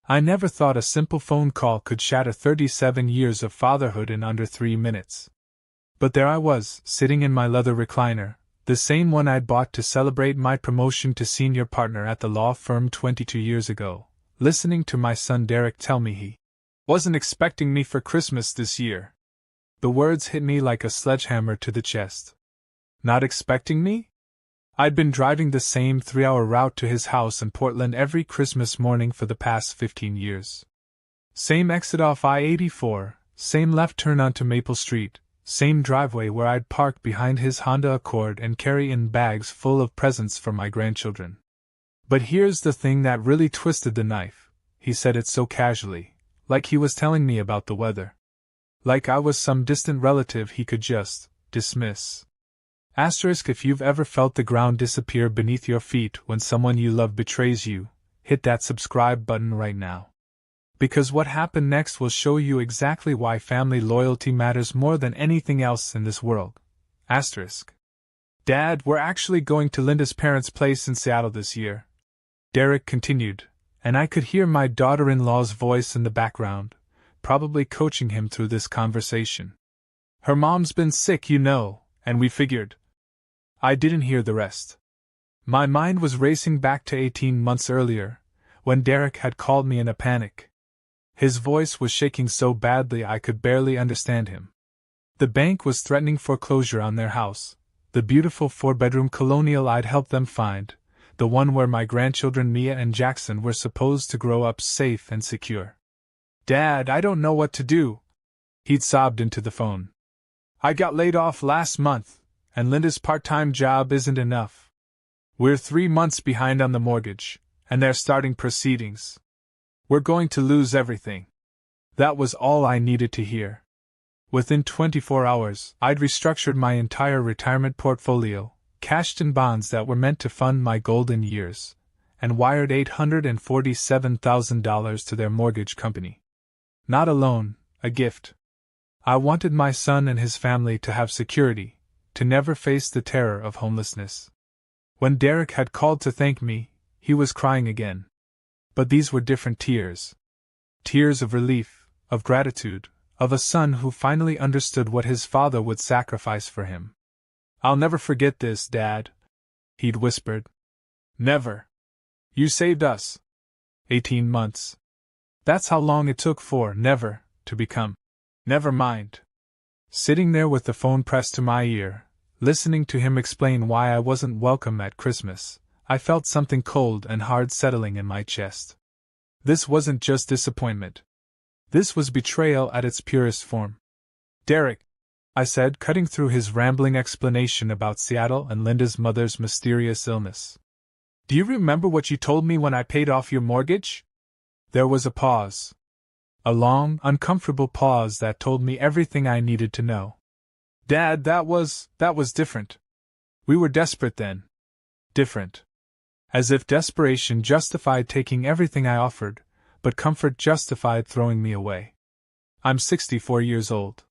I never thought a simple phone call could shatter 37 years of fatherhood in under 3 minutes. But there I was, sitting in my leather recliner, the same one I'd bought to celebrate my promotion to senior partner at the law firm 22 years ago, listening to my son Derek tell me he wasn't expecting me for Christmas this year. The words hit me like a sledgehammer to the chest. Not expecting me? I'd been driving the same 3-hour route to his house in Portland every Christmas morning for the past 15 years. Same exit off I-84, same left turn onto Maple Street, same driveway where I'd park behind his Honda Accord and carry in bags full of presents for my grandchildren. But here's the thing that really twisted the knife. He said it so casually, like he was telling me about the weather. Like I was some distant relative he could just dismiss. Asterisk, if you've ever felt the ground disappear beneath your feet when someone you love betrays you, hit that subscribe button right now. Because what happened next will show you exactly why family loyalty matters more than anything else in this world. Asterisk. Dad, we're actually going to Linda's parents' place in Seattle this year. Derek continued, and I could hear my daughter-in-law's voice in the background, probably coaching him through this conversation. Her mom's been sick, you know, and we figured. I didn't hear the rest. My mind was racing back to 18 months earlier, when Derek had called me in a panic. His voice was shaking so badly I could barely understand him. The bank was threatening foreclosure on their house, the beautiful 4-bedroom colonial I'd helped them find, the one where my grandchildren Mia and Jackson were supposed to grow up safe and secure. Dad, I don't know what to do. He'd sobbed into the phone. I got laid off last month, and Linda's part-time job isn't enough. We're 3 months behind on the mortgage, and they're starting proceedings. We're going to lose everything. That was all I needed to hear. Within 24 hours, I'd restructured my entire retirement portfolio, cashed in bonds that were meant to fund my golden years, and wired $847,000 to their mortgage company. Not a loan, a gift. I wanted my son and his family to have security, to never face the terror of homelessness. When Derek had called to thank me, he was crying again. But these were different tears. Tears of relief, of gratitude, of a son who finally understood what his father would sacrifice for him. I'll never forget this, Dad, he'd whispered. Never. You saved us. 18 months. That's how long it took for never to become. Never mind. Sitting there with the phone pressed to my ear, listening to him explain why I wasn't welcome at Christmas, I felt something cold and hard settling in my chest. This wasn't just disappointment. This was betrayal at its purest form. Derek, I said, cutting through his rambling explanation about Seattle and Linda's mother's mysterious illness. Do you remember what you told me when I paid off your mortgage? There was a pause. A long, uncomfortable pause that told me everything I needed to know. Dad, that was different. We were desperate then. Different. As if desperation justified taking everything I offered, but comfort justified throwing me away. I'm 64 years old.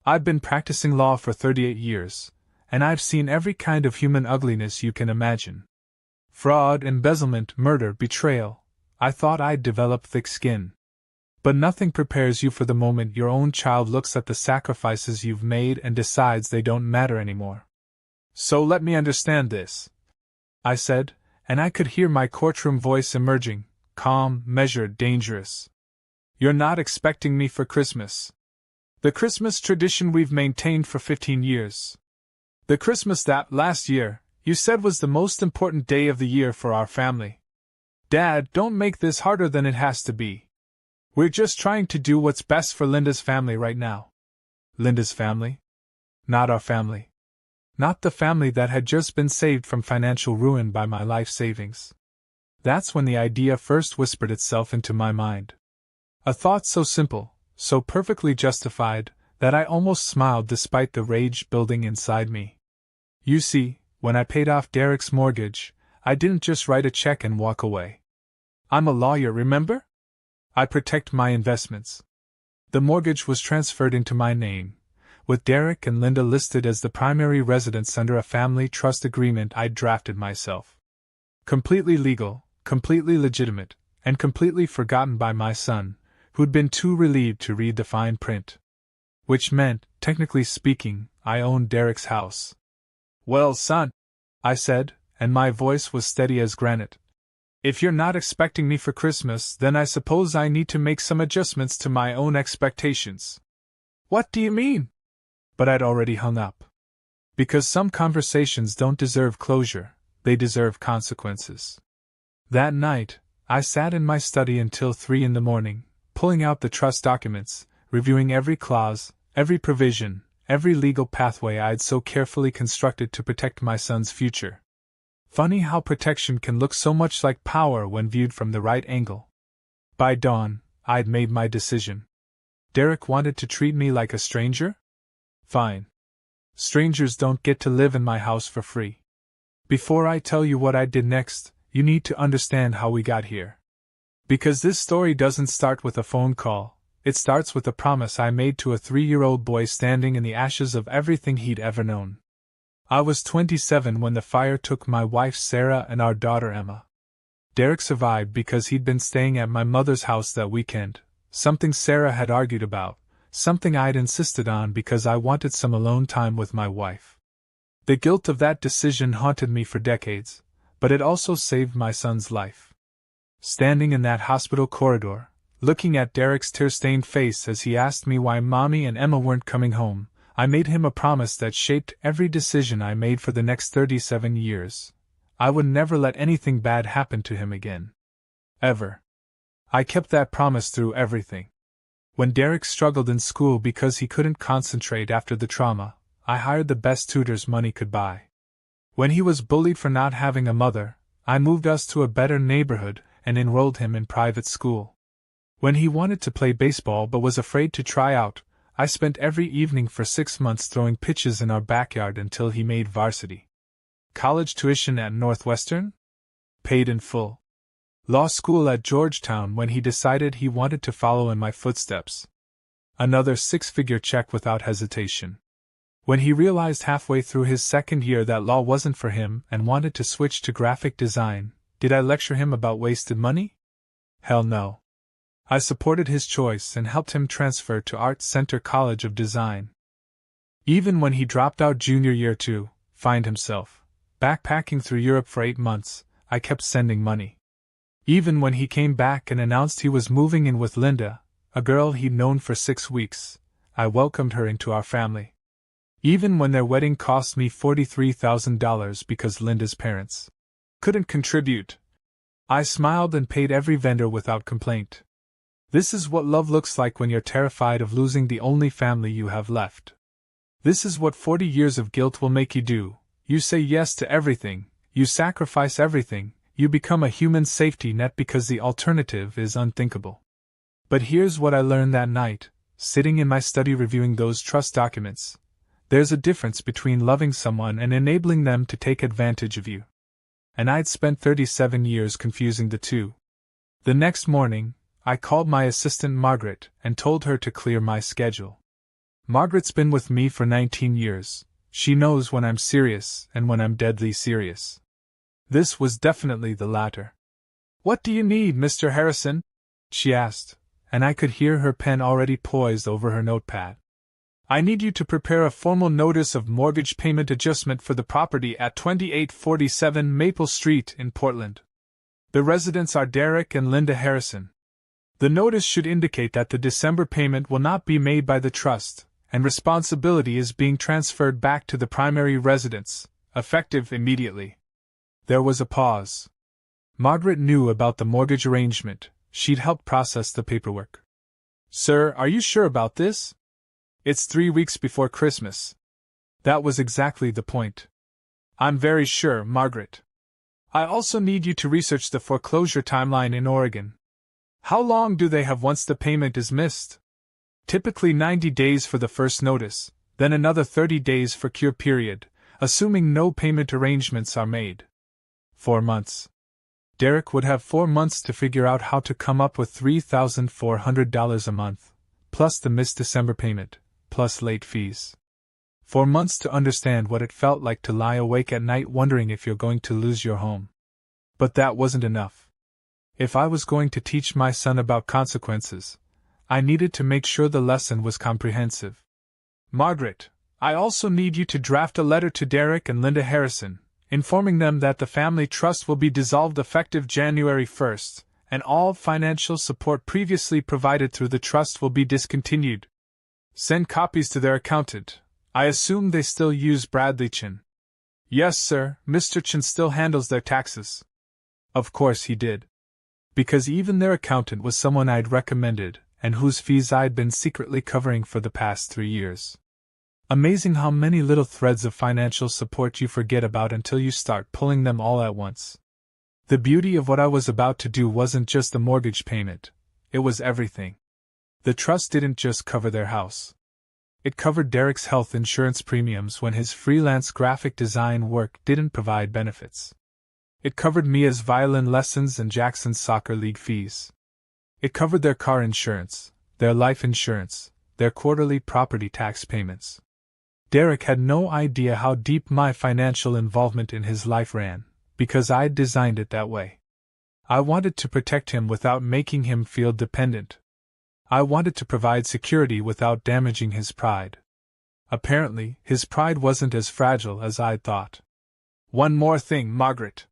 I've been practicing law for 38 years, and I've seen every kind of human ugliness you can imagine. Fraud, embezzlement, murder, betrayal. I thought I'd develop thick skin. But nothing prepares you for the moment your own child looks at the sacrifices you've made and decides they don't matter anymore. So let me understand this, I said, and I could hear my courtroom voice emerging, calm, measured, dangerous. You're not expecting me for Christmas. The Christmas tradition we've maintained for 15 years. The Christmas that, last year, you said was the most important day of the year for our family. Dad, don't make this harder than it has to be. We're just trying to do what's best for Linda's family right now. Linda's family? Not our family. Not the family that had just been saved from financial ruin by my life savings. That's when the idea first whispered itself into my mind. A thought so simple, so perfectly justified, that I almost smiled despite the rage building inside me. You see, when I paid off Derek's mortgage, I didn't just write a check and walk away. I'm a lawyer, remember? I protect my investments. The mortgage was transferred into my name, with Derek and Linda listed as the primary residents under a family trust agreement I'd drafted myself. Completely legal, completely legitimate, and completely forgotten by my son, who'd been too relieved to read the fine print. Which meant, technically speaking, I owned Derek's house. "Well, son," I said, and my voice was steady as granite. "If you're not expecting me for Christmas, then I suppose I need to make some adjustments to my own expectations." "What do you mean?" But I'd already hung up. Because some conversations don't deserve closure, they deserve consequences. That night, I sat in my study until 3 in the morning, pulling out the trust documents, reviewing every clause, every provision, every legal pathway I'd so carefully constructed to protect my son's future. Funny how protection can look so much like power when viewed from the right angle. By dawn, I'd made my decision. Derek wanted to treat me like a stranger? Fine. Strangers don't get to live in my house for free. Before I tell you what I did next, you need to understand how we got here. Because this story doesn't start with a phone call, it starts with a promise I made to a 3-year-old boy standing in the ashes of everything he'd ever known. I was 27 when the fire took my wife Sarah and our daughter Emma. Derek survived because he'd been staying at my mother's house that weekend, something Sarah had argued about, something I'd insisted on because I wanted some alone time with my wife. The guilt of that decision haunted me for decades, but it also saved my son's life. Standing in that hospital corridor, looking at Derek's tear-stained face as he asked me why Mommy and Emma weren't coming home, I made him a promise that shaped every decision I made for the next 37 years. I would never let anything bad happen to him again. Ever. I kept that promise through everything. When Derek struggled in school because he couldn't concentrate after the trauma, I hired the best tutors money could buy. When he was bullied for not having a mother, I moved us to a better neighborhood and enrolled him in private school. When he wanted to play baseball but was afraid to try out, I spent every evening for 6 months throwing pitches in our backyard until he made varsity. College tuition at Northwestern? Paid in full. Law school at Georgetown when he decided he wanted to follow in my footsteps. Another 6-figure check without hesitation. When he realized halfway through his second year that law wasn't for him and wanted to switch to graphic design, did I lecture him about wasted money? Hell no. I supported his choice and helped him transfer to Art Center College of Design. Even when he dropped out junior year to find himself backpacking through Europe for 8 months, I kept sending money. Even when he came back and announced he was moving in with Linda, a girl he'd known for 6 weeks, I welcomed her into our family. Even when their wedding cost me $43,000 because Linda's parents couldn't contribute, I smiled and paid every vendor without complaint. This is what love looks like when you're terrified of losing the only family you have left. This is what 40 years of guilt will make you do. You say yes to everything, you sacrifice everything, you become a human safety net because the alternative is unthinkable. But here's what I learned that night, sitting in my study reviewing those trust documents. There's a difference between loving someone and enabling them to take advantage of you. And I'd spent 37 years confusing the two. The next morning, I called my assistant Margaret and told her to clear my schedule. Margaret's been with me for 19 years. She knows when I'm serious and when I'm deadly serious. This was definitely the latter. "What do you need, Mr. Harrison?" she asked, and I could hear her pen already poised over her notepad. "I need you to prepare a formal notice of mortgage payment adjustment for the property at 2847 Maple Street in Portland. The residents are Derek and Linda Harrison. The notice should indicate that the December payment will not be made by the trust, and responsibility is being transferred back to the primary residence, effective immediately." There was a pause. Margaret knew about the mortgage arrangement. She'd helped process the paperwork. "Sir, are you sure about this? It's 3 weeks before Christmas." That was exactly the point. "I'm very sure, Margaret. I also need you to research the foreclosure timeline in Oregon. How long do they have once the payment is missed?" "Typically 90 days for the first notice, then another 30 days for cure period, assuming no payment arrangements are made." 4 months. Derek would have 4 months to figure out how to come up with $3,400 a month, plus the missed December payment, plus late fees. 4 months to understand what it felt like to lie awake at night wondering if you're going to lose your home. But that wasn't enough. If I was going to teach my son about consequences, I needed to make sure the lesson was comprehensive. Margaret, I also need you to draft a letter to Derek and Linda Harrison, informing them that the family trust will be dissolved effective January 1st, and all financial support previously provided through the trust will be discontinued. Send copies to their accountant. I assume they still use Bradley Chin. Yes, sir, Mr. Chin still handles their taxes. Of course he did. Because even their accountant was someone I'd recommended, and whose fees I'd been secretly covering for the past 3 years. Amazing how many little threads of financial support you forget about until you start pulling them all at once. The beauty of what I was about to do wasn't just the mortgage payment, it was everything. The trust didn't just cover their house. It covered Derek's health insurance premiums when his freelance graphic design work didn't provide benefits. It covered Mia's violin lessons and Jackson's soccer league fees. It covered their car insurance, their life insurance, their quarterly property tax payments. Derek had no idea how deep my financial involvement in his life ran, because I'd designed it that way. I wanted to protect him without making him feel dependent. I wanted to provide security without damaging his pride. Apparently, his pride wasn't as fragile as I'd thought. One more thing, Margaret.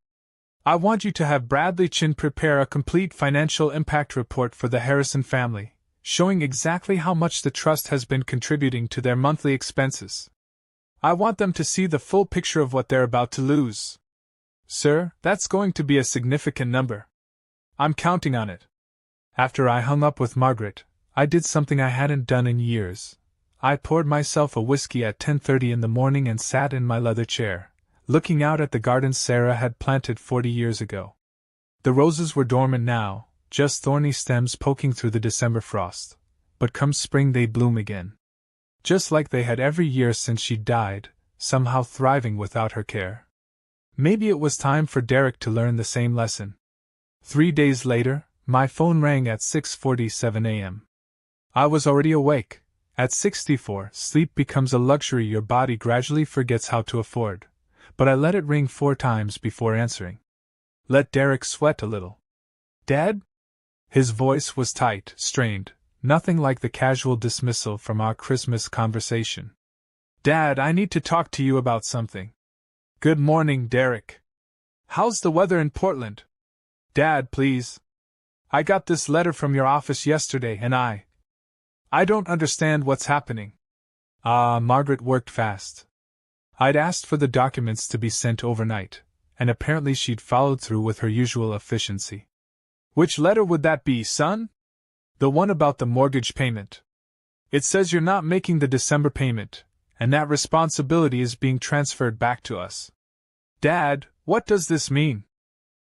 I want you to have Bradley Chin prepare a complete financial impact report for the Harrison family, showing exactly how much the trust has been contributing to their monthly expenses. I want them to see the full picture of what they're about to lose. Sir, that's going to be a significant number. I'm counting on it. After I hung up with Margaret, I did something I hadn't done in years. I poured myself a whiskey at 10:30 in the morning and sat in my leather chair, looking out at the garden Sarah had planted 40 years ago. The roses were dormant now, just thorny stems poking through the December frost, but come spring they'd bloom again. Just like they had every year since she died, somehow thriving without her care. Maybe it was time for Derek to learn the same lesson. 3 days later, my phone rang at 6:47 a.m. I was already awake. At 64, sleep becomes a luxury your body gradually forgets how to afford, but I let it ring 4 times before answering. Let Derek sweat a little. Dad? His voice was tight, strained, nothing like the casual dismissal from our Christmas conversation. Dad, I need to talk to you about something. Good morning, Derek. How's the weather in Portland? Dad, please. I got this letter from your office yesterday and I don't understand what's happening. Margaret worked fast. I'd asked for the documents to be sent overnight, and apparently she'd followed through with her usual efficiency. Which letter would that be, son? The one about the mortgage payment. It says you're not making the December payment, and that responsibility is being transferred back to us. Dad, what does this mean?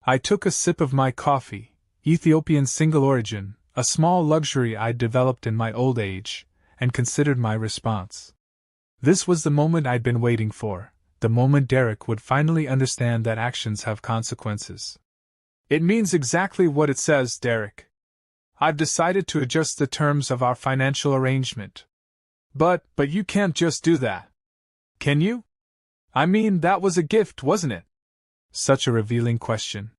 I took a sip of my coffee, Ethiopian single origin, a small luxury I'd developed in my old age, and considered my response. This was the moment I'd been waiting for, the moment Derek would finally understand that actions have consequences. It means exactly what it says, Derek. I've decided to adjust the terms of our financial arrangement. But you can't just do that. Can you? I mean, that was a gift, wasn't it? Such a revealing question.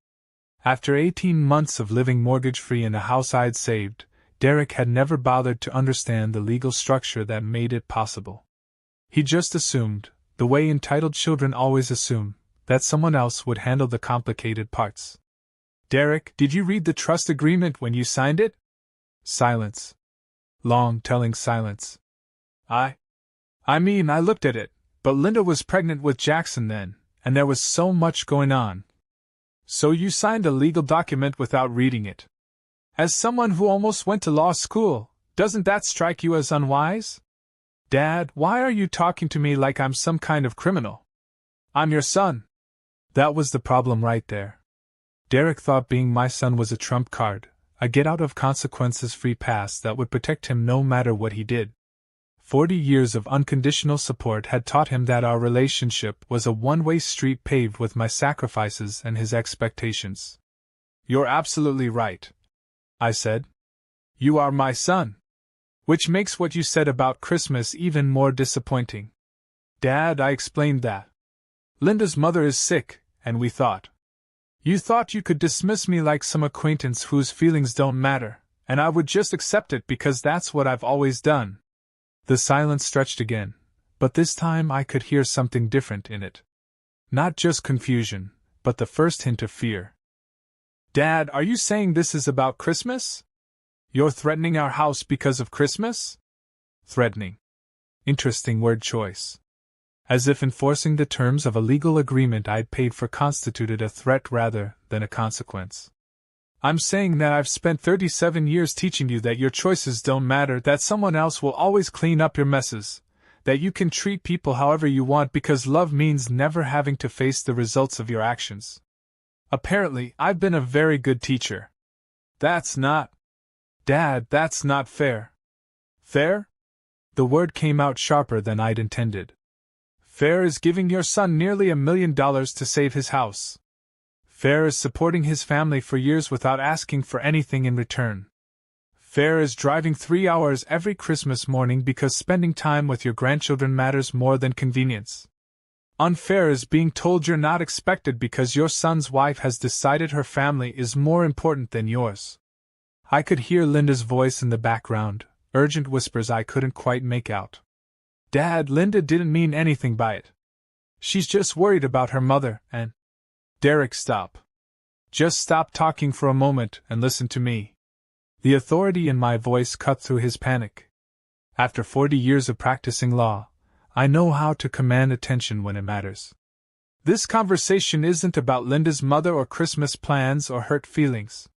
After 18 months of living mortgage-free in a house I'd saved, Derek had never bothered to understand the legal structure that made it possible. He just assumed, the way entitled children always assume, that someone else would handle the complicated parts. Derek, did you read the trust agreement when you signed it? Silence. Long, telling silence. I mean, I looked at it, but Linda was pregnant with Jackson then, and there was so much going on. So you signed a legal document without reading it. As someone who almost went to law school, doesn't that strike you as unwise? Dad, why are you talking to me like I'm some kind of criminal? I'm your son. That was the problem right there. Derek thought being my son was a trump card, a get-out-of-consequences-free pass that would protect him no matter what he did. 40 years of unconditional support had taught him that our relationship was a one-way street paved with my sacrifices and his expectations. You're absolutely right, I said. You are my son. Which makes what you said about Christmas even more disappointing. Dad, I explained that. Linda's mother is sick, and we thought. You thought you could dismiss me like some acquaintance whose feelings don't matter, and I would just accept it because that's what I've always done. The silence stretched again, but this time I could hear something different in it. Not just confusion, but the first hint of fear. Dad, are you saying this is about Christmas? You're threatening our house because of Christmas? Threatening. Interesting word choice. As if enforcing the terms of a legal agreement I'd paid for constituted a threat rather than a consequence. I'm saying that I've spent 37 years teaching you that your choices don't matter, that someone else will always clean up your messes, that you can treat people however you want because love means never having to face the results of your actions. Apparently, I've been a very good teacher. That's not... Dad, that's not fair. Fair? The word came out sharper than I'd intended. Fair is giving your son nearly $1 million to save his house. Fair is supporting his family for years without asking for anything in return. Fair is driving 3 hours every Christmas morning because spending time with your grandchildren matters more than convenience. Unfair is being told you're not expected because your son's wife has decided her family is more important than yours. I could hear Linda's voice in the background, urgent whispers I couldn't quite make out. Dad, Linda didn't mean anything by it. She's just worried about her mother and... Derek, stop. Just stop talking for a moment and listen to me. The authority in my voice cut through his panic. After 40 years of practicing law, I know how to command attention when it matters. This conversation isn't about Linda's mother or Christmas plans or hurt feelings.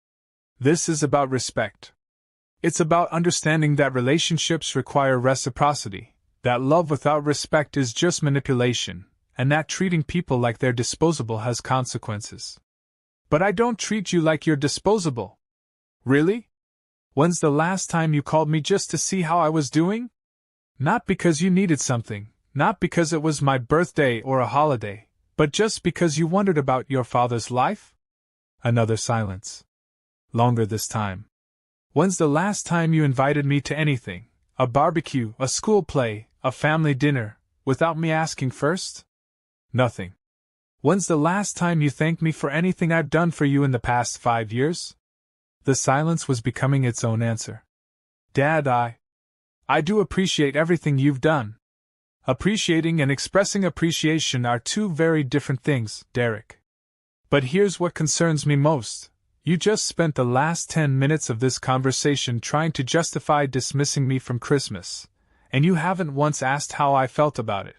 This is about respect. It's about understanding that relationships require reciprocity, that love without respect is just manipulation, and that treating people like they're disposable has consequences. But I don't treat you like you're disposable. Really? When's the last time you called me just to see how I was doing? Not because you needed something, not because it was my birthday or a holiday, but just because you wondered about your father's life? Another silence. Longer this time. When's the last time you invited me to anything, a barbecue, a school play, a family dinner, without me asking first? Nothing. When's the last time you thanked me for anything I've done for you in the past 5 years? The silence was becoming its own answer. Dad, I do appreciate everything you've done. Appreciating and expressing appreciation are two very different things, Derek. But here's what concerns me most. You just spent the last 10 minutes of this conversation trying to justify dismissing me from Christmas, and you haven't once asked how I felt about it.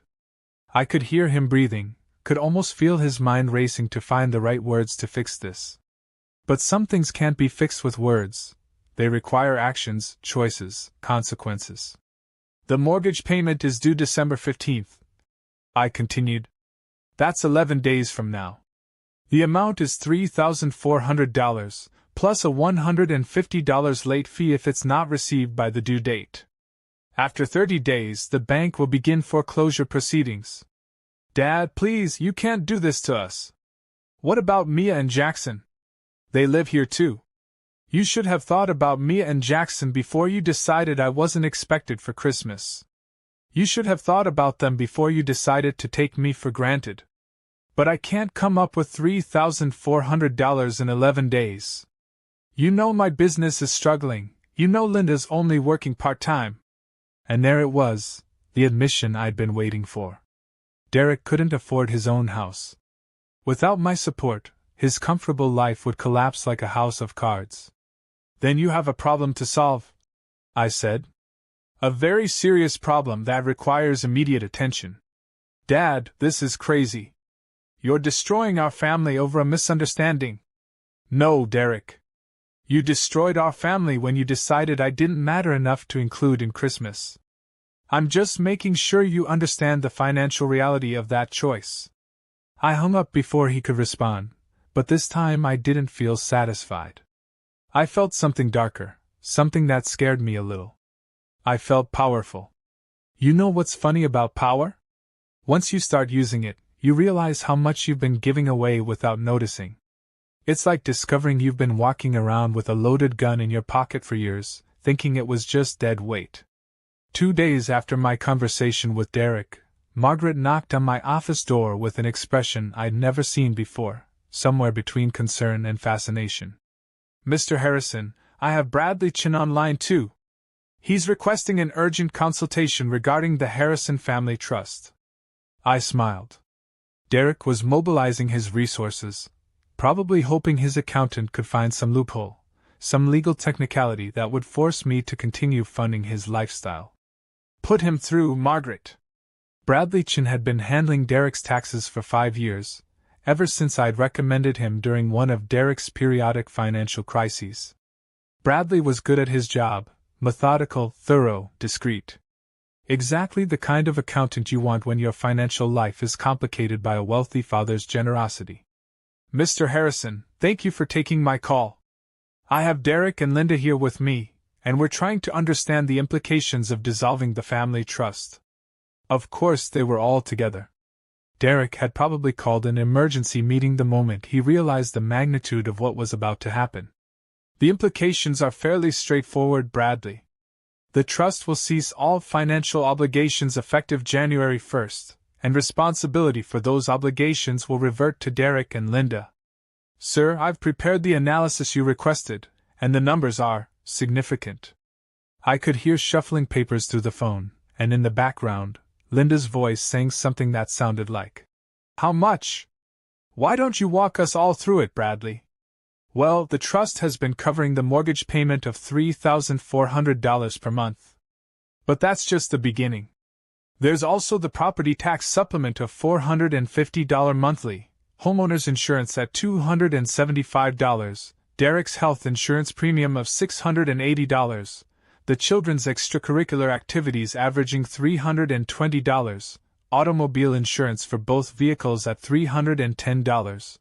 I could hear him breathing, could almost feel his mind racing to find the right words to fix this. But some things can't be fixed with words. They require actions, choices, consequences. The mortgage payment is due December 15th. I continued. That's 11 days from now. The amount is $3,400, plus a $150 late fee if it's not received by the due date. After 30 days, the bank will begin foreclosure proceedings. Dad, please, you can't do this to us. What about Mia and Jackson? They live here too. You should have thought about Mia and Jackson before you decided I wasn't expected for Christmas. You should have thought about them before you decided to take me for granted. But I can't come up with $3,400 in 11 days. You know my business is struggling, you know Linda's only working part-time. And there it was, the admission I'd been waiting for. Derek couldn't afford his own house. Without my support, his comfortable life would collapse like a house of cards. Then you have a problem to solve, I said. A very serious problem that requires immediate attention. Dad, this is crazy. You're destroying our family over a misunderstanding. No, Derek. You destroyed our family when you decided I didn't matter enough to include in Christmas. I'm just making sure you understand the financial reality of that choice. I hung up before he could respond, but this time I didn't feel satisfied. I felt something darker, something that scared me a little. I felt powerful. You know what's funny about power? Once you start using it, you realize how much you've been giving away without noticing. It's like discovering you've been walking around with a loaded gun in your pocket for years, thinking it was just dead weight. 2 days after my conversation with Derek, Margaret knocked on my office door with an expression I'd never seen before, somewhere between concern and fascination. "Mr. Harrison, I have Bradley Chin on line 2. He's requesting an urgent consultation regarding the Harrison Family Trust." I smiled. Derek was mobilizing his resources, probably hoping his accountant could find some loophole, some legal technicality that would force me to continue funding his lifestyle. "Put him through, Margaret." Bradley Chin had been handling Derek's taxes for 5 years, ever since I'd recommended him during one of Derek's periodic financial crises. Bradley was good at his job, methodical, thorough, discreet. Exactly the kind of accountant you want when your financial life is complicated by a wealthy father's generosity. "Mr. Harrison, thank you for taking my call. I have Derek and Linda here with me, and we're trying to understand the implications of dissolving the family trust." Of course, they were all together. Derek had probably called an emergency meeting the moment he realized the magnitude of what was about to happen. "The implications are fairly straightforward, Bradley. The trust will cease all financial obligations effective January 1st, and responsibility for those obligations will revert to Derek and Linda. Sir, I've prepared the analysis you requested, and the numbers are significant." I could hear shuffling papers through the phone, and in the background, Linda's voice saying something that sounded like, "How much? Why don't you walk us all through it, Bradley?" "Well, the trust has been covering the mortgage payment of $3,400 per month. But that's just the beginning. There's also the property tax supplement of $450 monthly, homeowner's insurance at $275, Derek's health insurance premium of $680, the children's extracurricular activities averaging $320, automobile insurance for both vehicles at $310,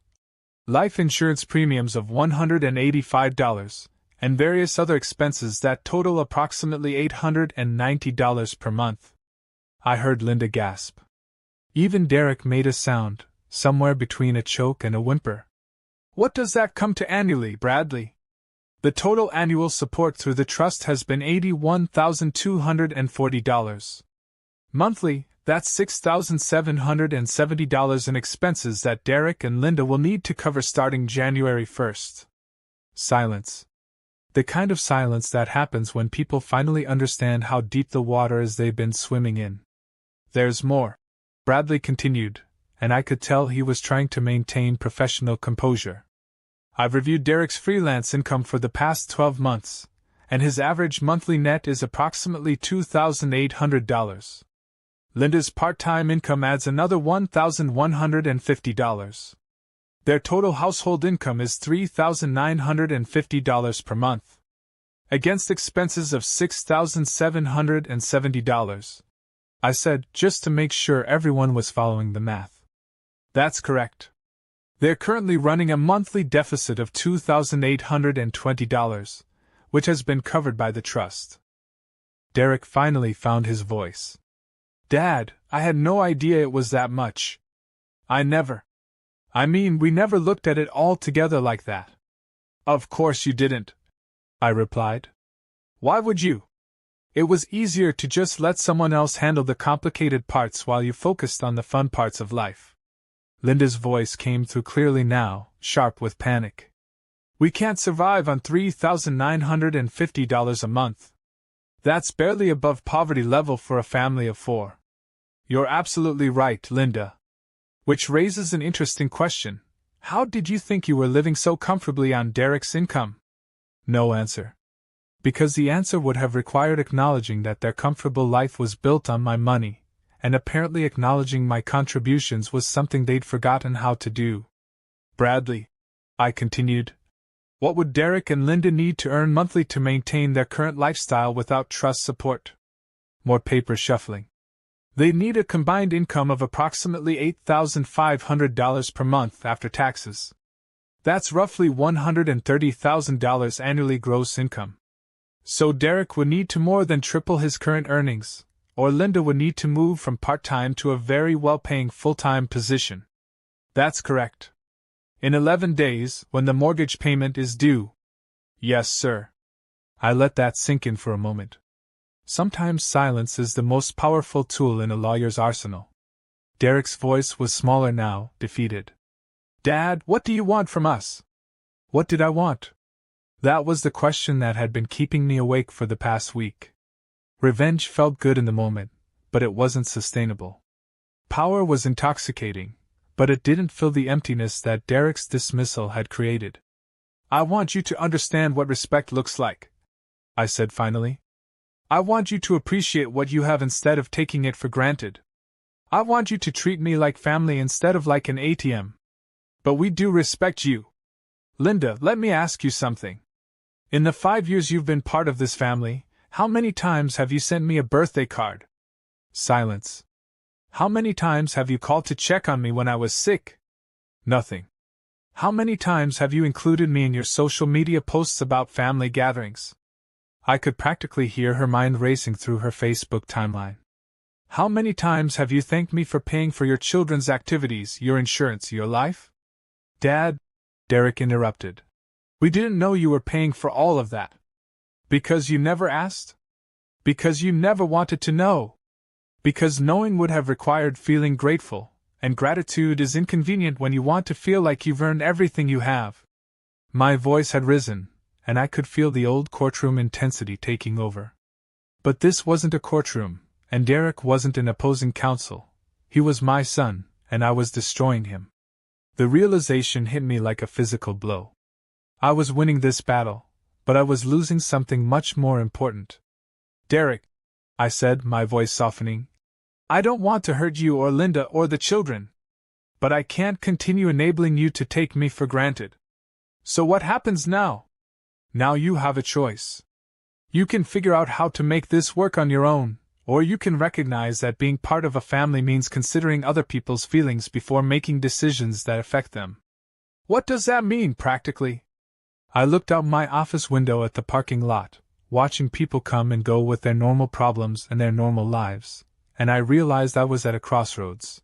life insurance premiums of $185, and various other expenses that total approximately $890 per month." I heard Linda gasp. Even Derek made a sound, somewhere between a choke and a whimper. "What does that come to annually, Bradley?" "The total annual support through the trust has been $81,240. Monthly, that's $6,770 in expenses that Derek and Linda will need to cover starting January 1st. Silence. The kind of silence that happens when people finally understand how deep the water is they've been swimming in. "There's more," Bradley continued, and I could tell he was trying to maintain professional composure. "I've reviewed Derek's freelance income for the past 12 months, and his average monthly net is approximately $2,800. Linda's part-time income adds another $1,150. Their total household income is $3,950 per month, against expenses of $6,770. I said, just to make sure everyone was following the math. "That's correct. They're currently running a monthly deficit of $2,820, which has been covered by the trust." Derek finally found his voice. "Dad, I had no idea it was that much. We never looked at it all together like that." "Of course you didn't," I replied. "Why would you? It was easier to just let someone else handle the complicated parts while you focused on the fun parts of life." Linda's voice came through clearly now, sharp with panic. "We can't survive on $3,950 a month. That's barely above poverty level for a family of 4. "You're absolutely right, Linda. Which raises an interesting question. How did you think you were living so comfortably on Derek's income?" No answer. Because the answer would have required acknowledging that their comfortable life was built on my money, and apparently acknowledging my contributions was something they'd forgotten how to do. "Bradley," I continued, "what would Derek and Linda need to earn monthly to maintain their current lifestyle without trust support?" More paper shuffling. "They'd need a combined income of approximately $8,500 per month after taxes. That's roughly $130,000 annually gross income. So Derek would need to more than triple his current earnings, or Linda would need to move from part-time to a very well-paying full-time position." "That's correct. In 11 days, when the mortgage payment is due." "Yes, sir." I let that sink in for a moment. Sometimes silence is the most powerful tool in a lawyer's arsenal. Derek's voice was smaller now, defeated. Dad, what do you want from us? What did I want? That was the question that had been keeping me awake for the past week. Revenge felt good in the moment, but it wasn't sustainable. Power was intoxicating, but it didn't fill the emptiness that Derek's dismissal had created. I want you to understand what respect looks like, I said finally. I want you to appreciate what you have instead of taking it for granted. I want you to treat me like family instead of like an ATM. But we do respect you. Linda, let me ask you something. In the 5 years you've been part of this family, how many times have you sent me a birthday card? Silence. How many times have you called to check on me when I was sick? Nothing. How many times have you included me in your social media posts about family gatherings? I could practically hear her mind racing through her Facebook timeline. How many times have you thanked me for paying for your children's activities, your insurance, your life? Dad, Derek interrupted. We didn't know you were paying for all of that. Because you never asked? Because you never wanted to know? Because knowing would have required feeling grateful, and gratitude is inconvenient when you want to feel like you've earned everything you have. My voice had risen, and I could feel the old courtroom intensity taking over. But this wasn't a courtroom, and Derek wasn't an opposing counsel. He was my son, and I was destroying him. The realization hit me like a physical blow. I was winning this battle, but I was losing something much more important. Derek, I said, my voice softening, I don't want to hurt you or Linda or the children. But I can't continue enabling you to take me for granted. So what happens now? Now you have a choice. You can figure out how to make this work on your own, or you can recognize that being part of a family means considering other people's feelings before making decisions that affect them. What does that mean practically? I looked out my office window at the parking lot, watching people come and go with their normal problems and their normal lives, and I realized I was at a crossroads.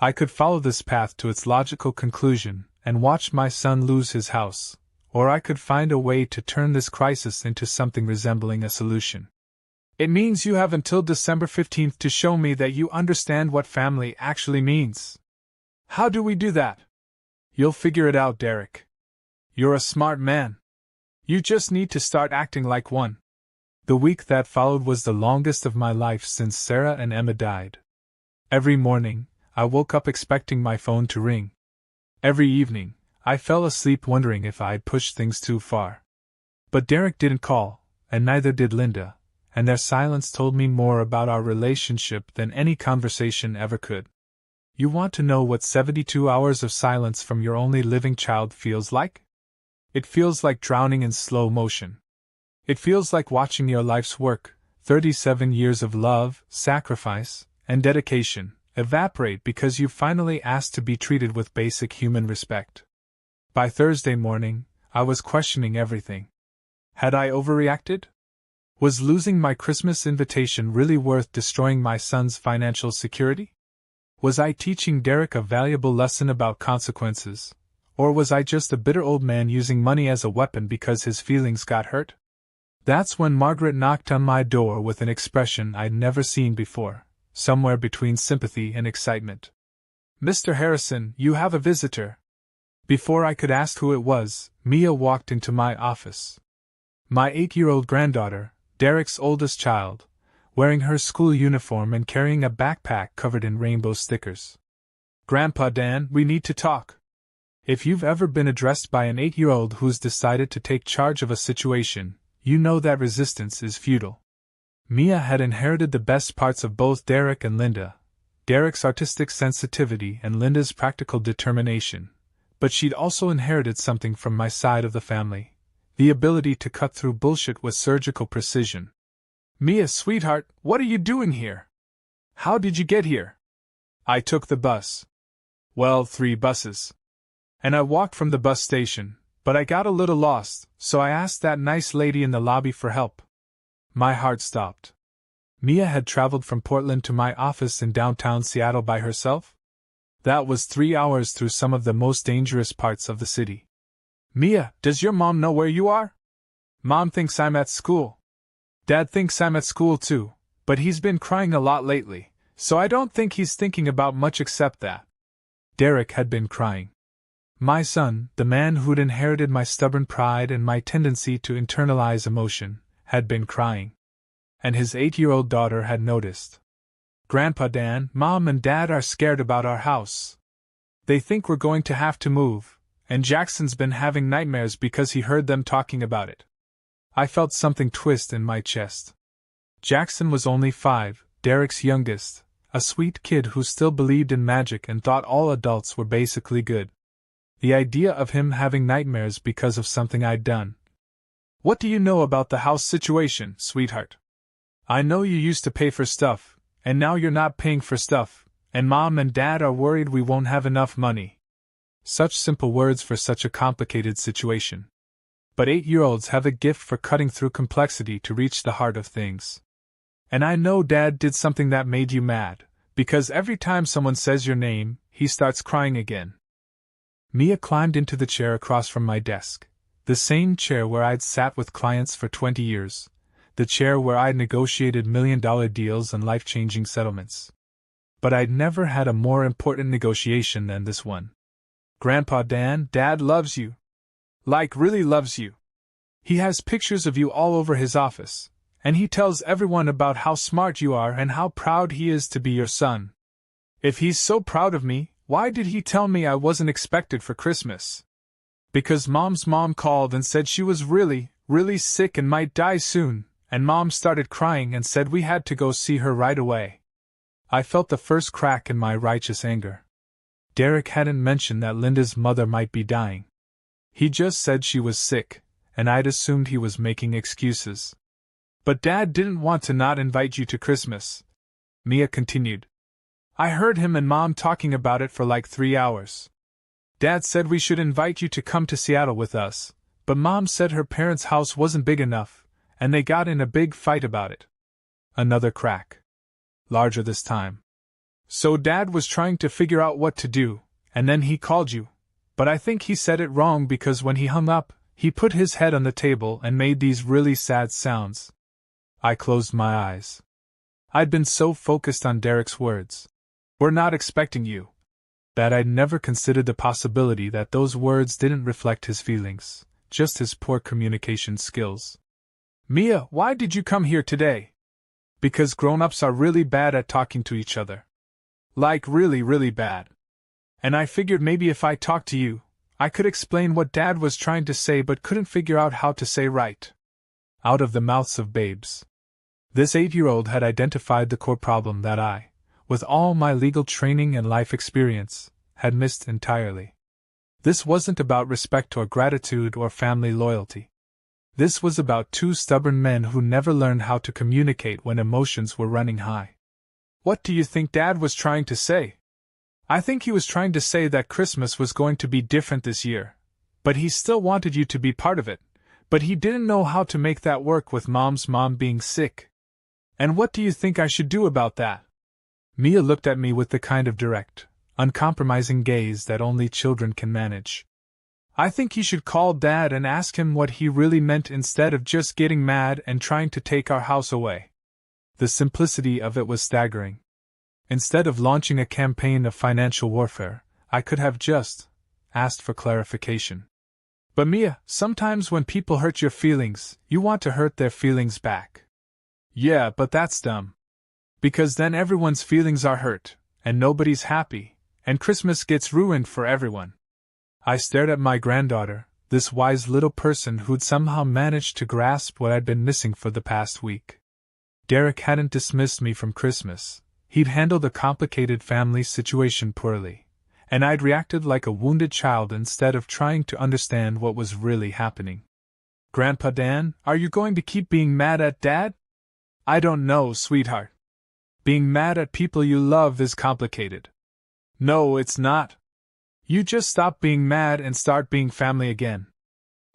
I could follow this path to its logical conclusion and watch my son lose his house, or I could find a way to turn this crisis into something resembling a solution. It means you have until December 15th to show me that you understand what family actually means. How do we do that? You'll figure it out, Derek. You're a smart man. You just need to start acting like one. The week that followed was the longest of my life since Sarah and Emma died. Every morning, I woke up expecting my phone to ring. Every evening, I fell asleep wondering if I'd pushed things too far. But Derek didn't call, and neither did Linda, and their silence told me more about our relationship than any conversation ever could. You want to know what 72 hours of silence from your only living child feels like? It feels like drowning in slow motion. It feels like watching your life's work, 37 years of love, sacrifice, and dedication, evaporate because you finally asked to be treated with basic human respect. By Thursday morning, I was questioning everything. Had I overreacted? Was losing my Christmas invitation really worth destroying my son's financial security? Was I teaching Derek a valuable lesson about consequences? Or was I just a bitter old man using money as a weapon because his feelings got hurt? That's when Margaret knocked on my door with an expression I'd never seen before, somewhere between sympathy and excitement. Mr. Harrison, you have a visitor. Before I could ask who it was, Mia walked into my office. My 8-year-old granddaughter, Derek's oldest child, wearing her school uniform and carrying a backpack covered in rainbow stickers. Grandpa Dan, we need to talk. If you've ever been addressed by an 8-year-old who's decided to take charge of a situation, you know that resistance is futile. Mia had inherited the best parts of both Derek and Linda, Derek's artistic sensitivity and Linda's practical determination, but she'd also inherited something from my side of the family, the ability to cut through bullshit with surgical precision. Mia, sweetheart, what are you doing here? How did you get here? I took the bus. Well, 3 buses. And I walked from the bus station, but I got a little lost, so I asked that nice lady in the lobby for help. My heart stopped. Mia had traveled from Portland to my office in downtown Seattle by herself? That was 3 hours through some of the most dangerous parts of the city. Mia, does your mom know where you are? Mom thinks I'm at school. Dad thinks I'm at school too, but he's been crying a lot lately, so I don't think he's thinking about much except that. Derek had been crying. My son, the man who'd inherited my stubborn pride and my tendency to internalize emotion, had been crying. And his 8-year-old daughter had noticed. "Grandpa Dan, Mom and Dad are scared about our house. They think we're going to have to move, and Jackson's been having nightmares because he heard them talking about it." I felt something twist in my chest. Jackson was only 5, Derek's youngest, a sweet kid who still believed in magic and thought all adults were basically good. The idea of him having nightmares because of something I'd done. "What do you know about the house situation, sweetheart? I know you used to pay for stuff, and now you're not paying for stuff, and Mom and Dad are worried we won't have enough money." Such simple words for such a complicated situation. But 8-year-olds have a gift for cutting through complexity to reach the heart of things. "And I know Dad did something that made you mad, because every time someone says your name, he starts crying again." Mia climbed into the chair across from my desk, the same chair where I'd sat with clients for 20 years, the chair where I'd negotiated million-dollar deals and life-changing settlements. But I'd never had a more important negotiation than this one. "Grandpa Dan, Dad loves you. Like, really loves you. He has pictures of you all over his office, and he tells everyone about how smart you are and how proud he is to be your son. If he's so proud of me, why did he tell me I wasn't expected for Christmas? Because Mom's mom called and said she was really, really sick and might die soon, and Mom started crying and said we had to go see her right away." I felt the first crack in my righteous anger. Derek hadn't mentioned that Linda's mother might be dying. He just said she was sick, and I'd assumed he was making excuses. "But Dad didn't want to not invite you to Christmas," Mia continued. "I heard him and Mom talking about it for like 3 hours. Dad said we should invite you to come to Seattle with us, but Mom said her parents' house wasn't big enough, and they got in a big fight about it." Another crack. Larger this time. "So Dad was trying to figure out what to do, and then he called you, but I think he said it wrong because when he hung up, he put his head on the table and made these really sad sounds." I closed my eyes. I'd been so focused on Derek's words. "We're not expecting you," that I'd never considered the possibility that those words didn't reflect his feelings, just his poor communication skills. "Mia, why did you come here today?" "Because grown-ups are really bad at talking to each other. Like really, really bad. And I figured maybe if I talked to you, I could explain what Dad was trying to say but couldn't figure out how to say right." Out of the mouths of babes. This 8-year-old had identified the core problem that I, with all my legal training and life experience, had missed entirely. This wasn't about respect or gratitude or family loyalty. This was about 2 stubborn men who never learned how to communicate when emotions were running high. "What do you think Dad was trying to say?" "I think he was trying to say that Christmas was going to be different this year, but he still wanted you to be part of it, but he didn't know how to make that work with Mom's mom being sick." "And what do you think I should do about that?" Mia looked at me with the kind of direct, uncompromising gaze that only children can manage. "I think you should call Dad and ask him what he really meant instead of just getting mad and trying to take our house away." The simplicity of it was staggering. Instead of launching a campaign of financial warfare, I could have just asked for clarification. "But Mia, sometimes when people hurt your feelings, you want to hurt their feelings back." "Yeah, but that's dumb. Because then everyone's feelings are hurt, and nobody's happy, and Christmas gets ruined for everyone." I stared at my granddaughter, this wise little person who'd somehow managed to grasp what I'd been missing for the past week. Derek hadn't dismissed me from Christmas. He'd handled a complicated family situation poorly, and I'd reacted like a wounded child instead of trying to understand what was really happening. "Grandpa Dan, are you going to keep being mad at Dad?" "I don't know, sweetheart. Being mad at people you love is complicated." "No, it's not. You just stop being mad and start being family again."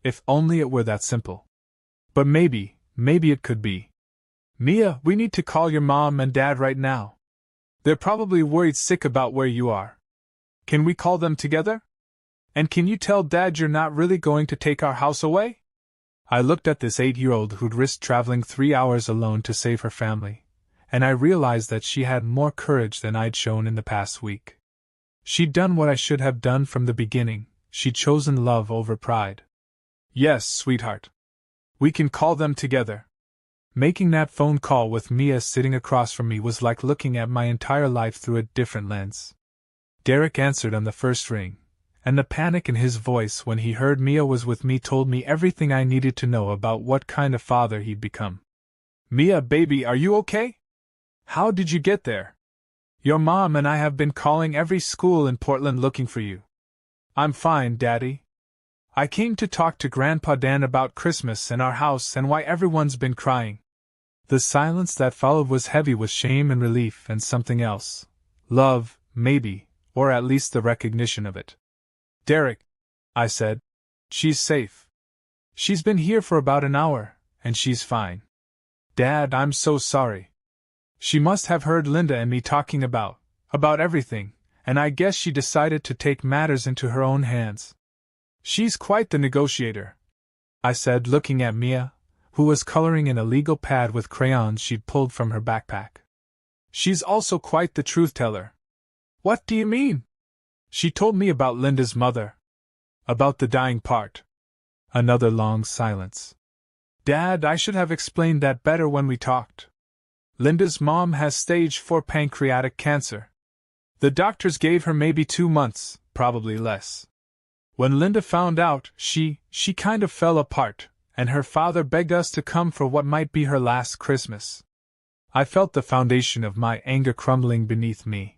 If only it were that simple. But maybe it could be. "Mia, we need to call your mom and dad right now. They're probably worried sick about where you are. Can we call them together? And can you tell Dad you're not really going to take our house away?" I looked at this 8-year-old who'd risked traveling 3 hours alone to save her family, and I realized that she had more courage than I'd shown in the past week. She'd done what I should have done from the beginning. she'd chosen love over pride. Yes, sweetheart. We can call them together. Making that phone call with Mia sitting across from me was like looking at my entire life through a different lens. Derek answered on the first ring, and the panic in his voice when he heard Mia was with me told me everything I needed to know about what kind of father he'd become. Mia, baby, are you okay? How did you get there? Your mom and I have been calling every school in Portland looking for you. I'm fine, Daddy. I came to talk to Grandpa Dan about Christmas and our house and why everyone's been crying. The silence that followed was heavy with shame and relief and something else. Love, maybe, or at least the recognition of it. Derek, I said. She's safe. She's been here for about an hour, and she's fine. Dad, I'm so sorry. She must have heard Linda and me talking about everything, and I guess she decided to take matters into her own hands. She's quite the negotiator, I said, looking at Mia, who was coloring in a legal pad with crayons she'd pulled from her backpack. She's also quite the truth-teller. What do you mean? She told me about Linda's mother. About the dying part. Another long silence. Dad, I should have explained that better when we talked. Linda's mom has stage 4 pancreatic cancer. The doctors gave her maybe 2 months, probably less. When Linda found out, she kind of fell apart, and her father begged us to come for what might be her last Christmas. I felt the foundation of my anger crumbling beneath me.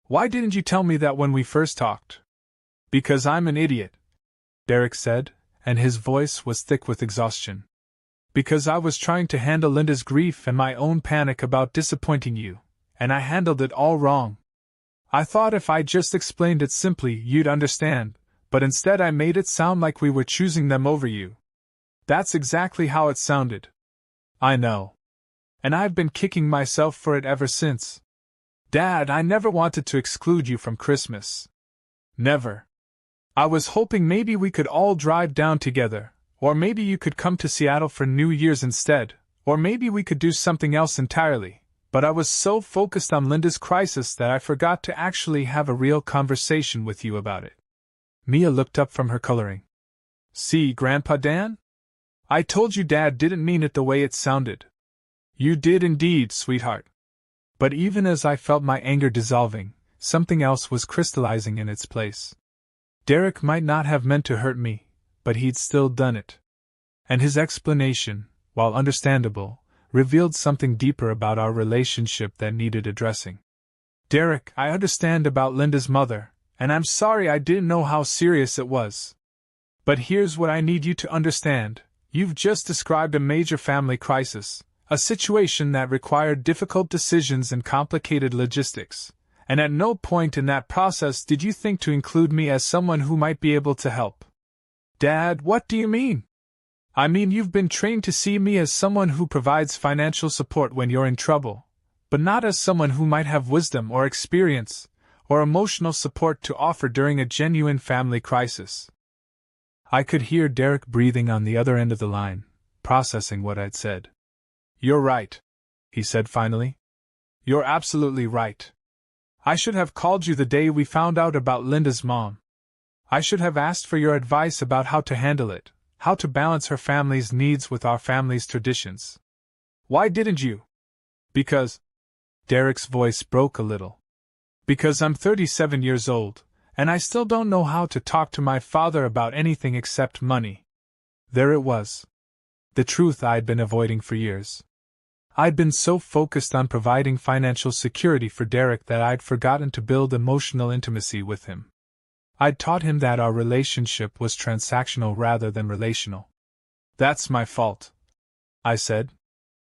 Why didn't you tell me that when we first talked? Because I'm an idiot, Derek said, and his voice was thick with exhaustion. Because I was trying to handle Linda's grief and my own panic about disappointing you, and I handled it all wrong. I thought if I just explained it simply, you'd understand, but instead I made it sound like we were choosing them over you. That's exactly how it sounded. I know. And I've been kicking myself for it ever since. Dad, I never wanted to exclude you from Christmas. Never. I was hoping maybe we could all drive down together. Or maybe you could come to Seattle for New Year's instead, or maybe we could do something else entirely, but I was so focused on Linda's crisis that I forgot to actually have a real conversation with you about it. Mia looked up from her coloring. See, Grandpa Dan? I told you Dad didn't mean it the way it sounded. You did indeed, sweetheart. But even as I felt my anger dissolving, something else was crystallizing in its place. Derek might not have meant to hurt me, but he'd still done it. And his explanation, while understandable, revealed something deeper about our relationship that needed addressing. Derek, I understand about Linda's mother, and I'm sorry I didn't know how serious it was. But here's what I need you to understand. You've just described a major family crisis, a situation that required difficult decisions and complicated logistics, and at no point in that process did you think to include me as someone who might be able to help. Dad, what do you mean? I mean, you've been trained to see me as someone who provides financial support when you're in trouble, but not as someone who might have wisdom or experience, or emotional support to offer during a genuine family crisis. I could hear Derek breathing on the other end of the line, processing what I'd said. You're right, he said finally. You're absolutely right. I should have called you the day we found out about Linda's mom. I should have asked for your advice about how to handle it, how to balance her family's needs with our family's traditions. Why didn't you? Because... Derek's voice broke a little. Because I'm 37 years old, and I still don't know how to talk to my father about anything except money. There it was. The truth I'd been avoiding for years. I'd been so focused on providing financial security for Derek that I'd forgotten to build emotional intimacy with him. I'd taught him that our relationship was transactional rather than relational. That's my fault, I said.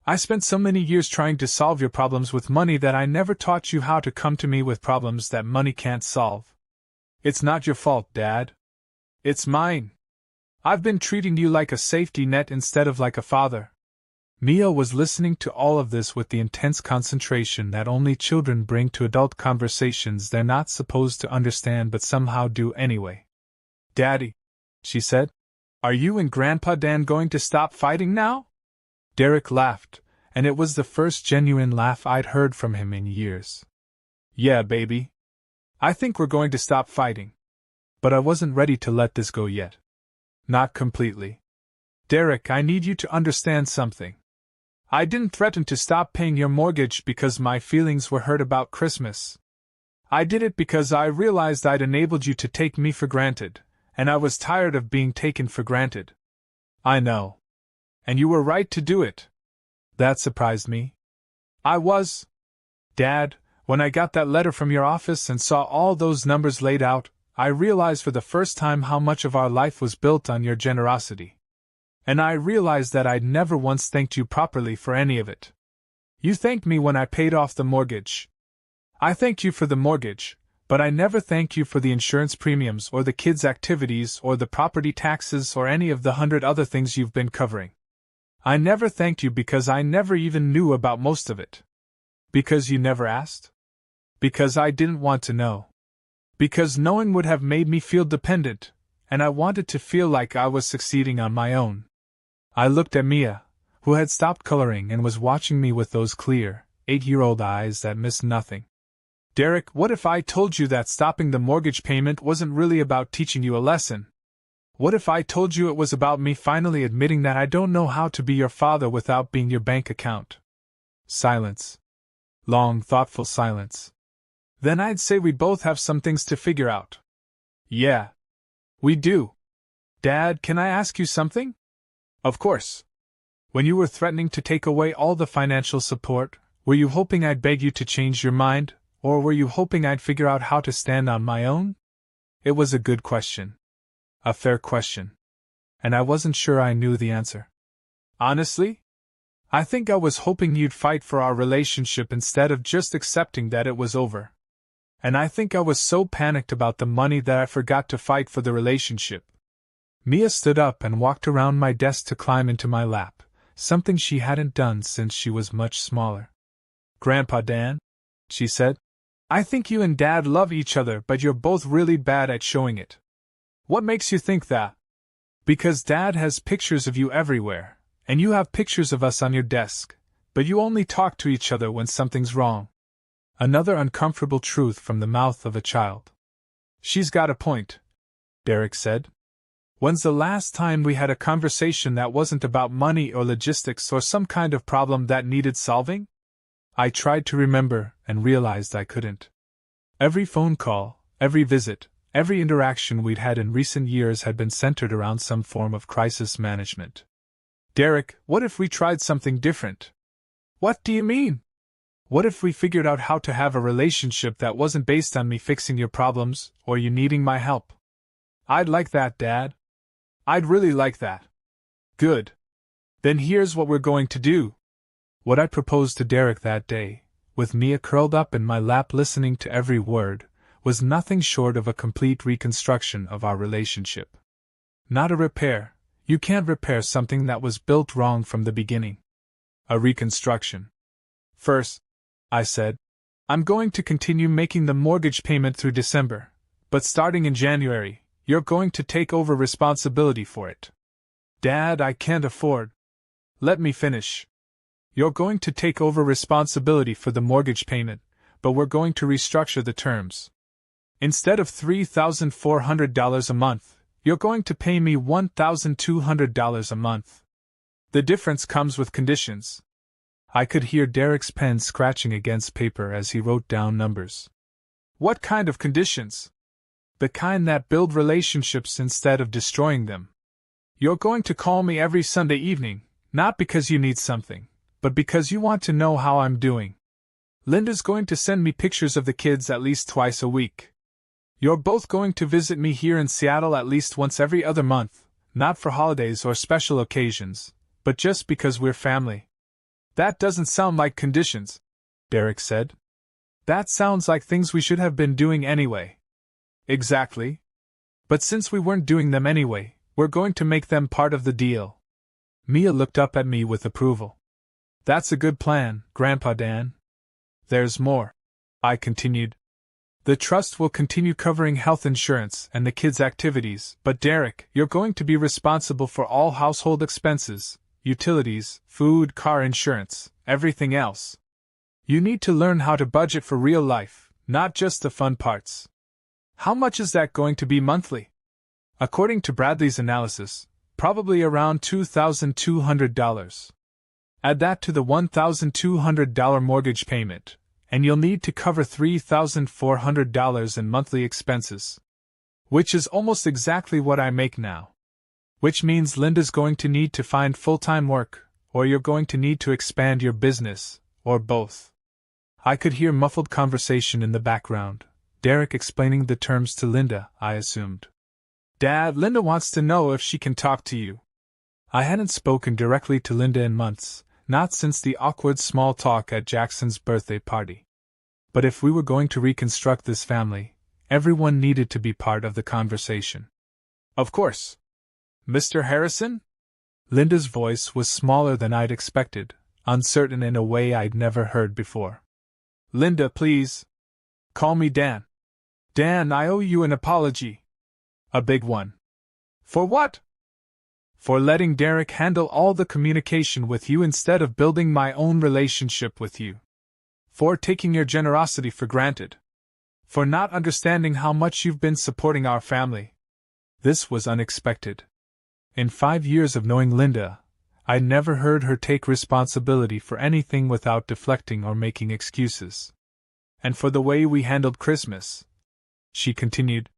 I spent so many years trying to solve your problems with money that I never taught you how to come to me with problems that money can't solve. It's not your fault, Dad. It's mine. I've been treating you like a safety net instead of like a father. Mia was listening to all of this with the intense concentration that only children bring to adult conversations they're not supposed to understand but somehow do anyway. Daddy, she said, are you and Grandpa Dan going to stop fighting now? Derek laughed, and it was the first genuine laugh I'd heard from him in years. Yeah, baby. I think we're going to stop fighting. But I wasn't ready to let this go yet. Not completely. Derek, I need you to understand something. I didn't threaten to stop paying your mortgage because my feelings were hurt about Christmas. I did it because I realized I'd enabled you to take me for granted, and I was tired of being taken for granted. I know. And you were right to do it. That surprised me. I was. Dad, when I got that letter from your office and saw all those numbers laid out, I realized for the first time how much of our life was built on your generosity. And I realized that I'd never once thanked you properly for any of it. You thanked me when I paid off the mortgage. I thanked you for the mortgage, but I never thanked you for the insurance premiums or the kids' activities or the property taxes or any of the 100 other things you've been covering. I never thanked you because I never even knew about most of it. Because you never asked? Because I didn't want to know. Because knowing would have made me feel dependent, and I wanted to feel like I was succeeding on my own. I looked at Mia, who had stopped coloring and was watching me with those clear, 8-year-old eyes that missed nothing. Derek, what if I told you that stopping the mortgage payment wasn't really about teaching you a lesson? What if I told you it was about me finally admitting that I don't know how to be your father without being your bank account? Silence. Long, thoughtful silence. Then I'd say we both have some things to figure out. Yeah. We do. Dad, can I ask you something? Of course. When you were threatening to take away all the financial support, were you hoping I'd beg you to change your mind, or were you hoping I'd figure out how to stand on my own? It was a good question. A fair question. And I wasn't sure I knew the answer. Honestly? I think I was hoping you'd fight for our relationship instead of just accepting that it was over. And I think I was so panicked about the money that I forgot to fight for the relationship. Mia stood up and walked around my desk to climb into my lap, something she hadn't done since she was much smaller. Grandpa Dan, she said, I think you and Dad love each other, but you're both really bad at showing it. What makes you think that? Because Dad has pictures of you everywhere, and you have pictures of us on your desk, but you only talk to each other when something's wrong. Another uncomfortable truth from the mouth of a child. She's got a point, Derek said. When's the last time we had a conversation that wasn't about money or logistics or some kind of problem that needed solving? I tried to remember and realized I couldn't. Every phone call, every visit, every interaction we'd had in recent years had been centered around some form of crisis management. Derek, what if we tried something different? What do you mean? What if we figured out how to have a relationship that wasn't based on me fixing your problems or you needing my help? I'd like that, Dad. I'd really like that. Good. Then here's what we're going to do. What I proposed to Derek that day, with Mia curled up in my lap listening to every word, was nothing short of a complete reconstruction of our relationship. Not a repair. You can't repair something that was built wrong from the beginning. A reconstruction. First, I said, I'm going to continue making the mortgage payment through December, but starting in January, you're going to take over responsibility for it. Dad, I can't afford. Let me finish. You're going to take over responsibility for the mortgage payment, but we're going to restructure the terms. Instead of $3,400 a month, you're going to pay me $1,200 a month. The difference comes with conditions. I could hear Derek's pen scratching against paper as he wrote down numbers. What kind of conditions? The kind that build relationships instead of destroying them. You're going to call me every Sunday evening, not because you need something, but because you want to know how I'm doing. Linda's going to send me pictures of the kids at least twice a week. You're both going to visit me here in Seattle at least once every other month, not for holidays or special occasions, but just because we're family. That doesn't sound like conditions, Derek said. That sounds like things we should have been doing anyway. Exactly. But since we weren't doing them anyway, we're going to make them part of the deal. Mia looked up at me with approval. That's a good plan, Grandpa Dan. There's more, I continued. The trust will continue covering health insurance and the kids' activities, but Derek, you're going to be responsible for all household expenses, utilities, food, car insurance, everything else. You need to learn how to budget for real life, not just the fun parts. How much is that going to be monthly? According to Bradley's analysis, probably around $2,200. Add that to the $1,200 mortgage payment, and you'll need to cover $3,400 in monthly expenses. Which is almost exactly what I make now. Which means Linda's going to need to find full-time work, or you're going to need to expand your business, or both. I could hear muffled conversation in the background, Derek explaining the terms to Linda, I assumed. Dad, Linda wants to know if she can talk to you. I hadn't spoken directly to Linda in months, not since the awkward small talk at Jackson's birthday party. But if we were going to reconstruct this family, everyone needed to be part of the conversation. Of course. Mr. Harrison? Linda's voice was smaller than I'd expected, uncertain in a way I'd never heard before. Linda, please. Call me Dan. Dan, I owe you an apology. A big one. For what? For letting Derek handle all the communication with you instead of building my own relationship with you. For taking your generosity for granted. For not understanding how much you've been supporting our family. This was unexpected. In 5 years of knowing Linda, I'd never heard her take responsibility for anything without deflecting or making excuses. And for the way we handled Christmas. She continued.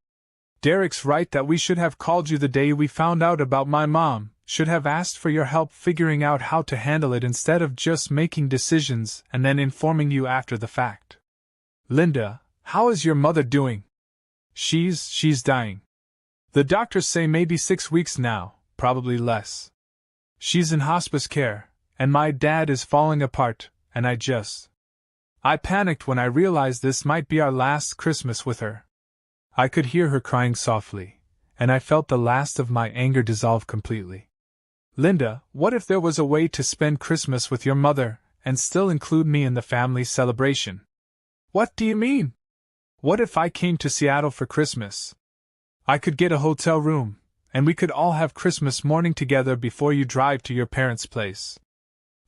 Derek's right that we should have called you the day we found out about my mom, should have asked for your help figuring out how to handle it instead of just making decisions and then informing you after the fact. Linda, how is your mother doing? She's dying. The doctors say maybe 6 weeks now, probably less. She's in hospice care, and my dad is falling apart, and I panicked when I realized this might be our last Christmas with her. I could hear her crying softly, and I felt the last of my anger dissolve completely. Linda, what if there was a way to spend Christmas with your mother, and still include me in the family celebration? What do you mean? What if I came to Seattle for Christmas? I could get a hotel room, and we could all have Christmas morning together before you drive to your parents' place.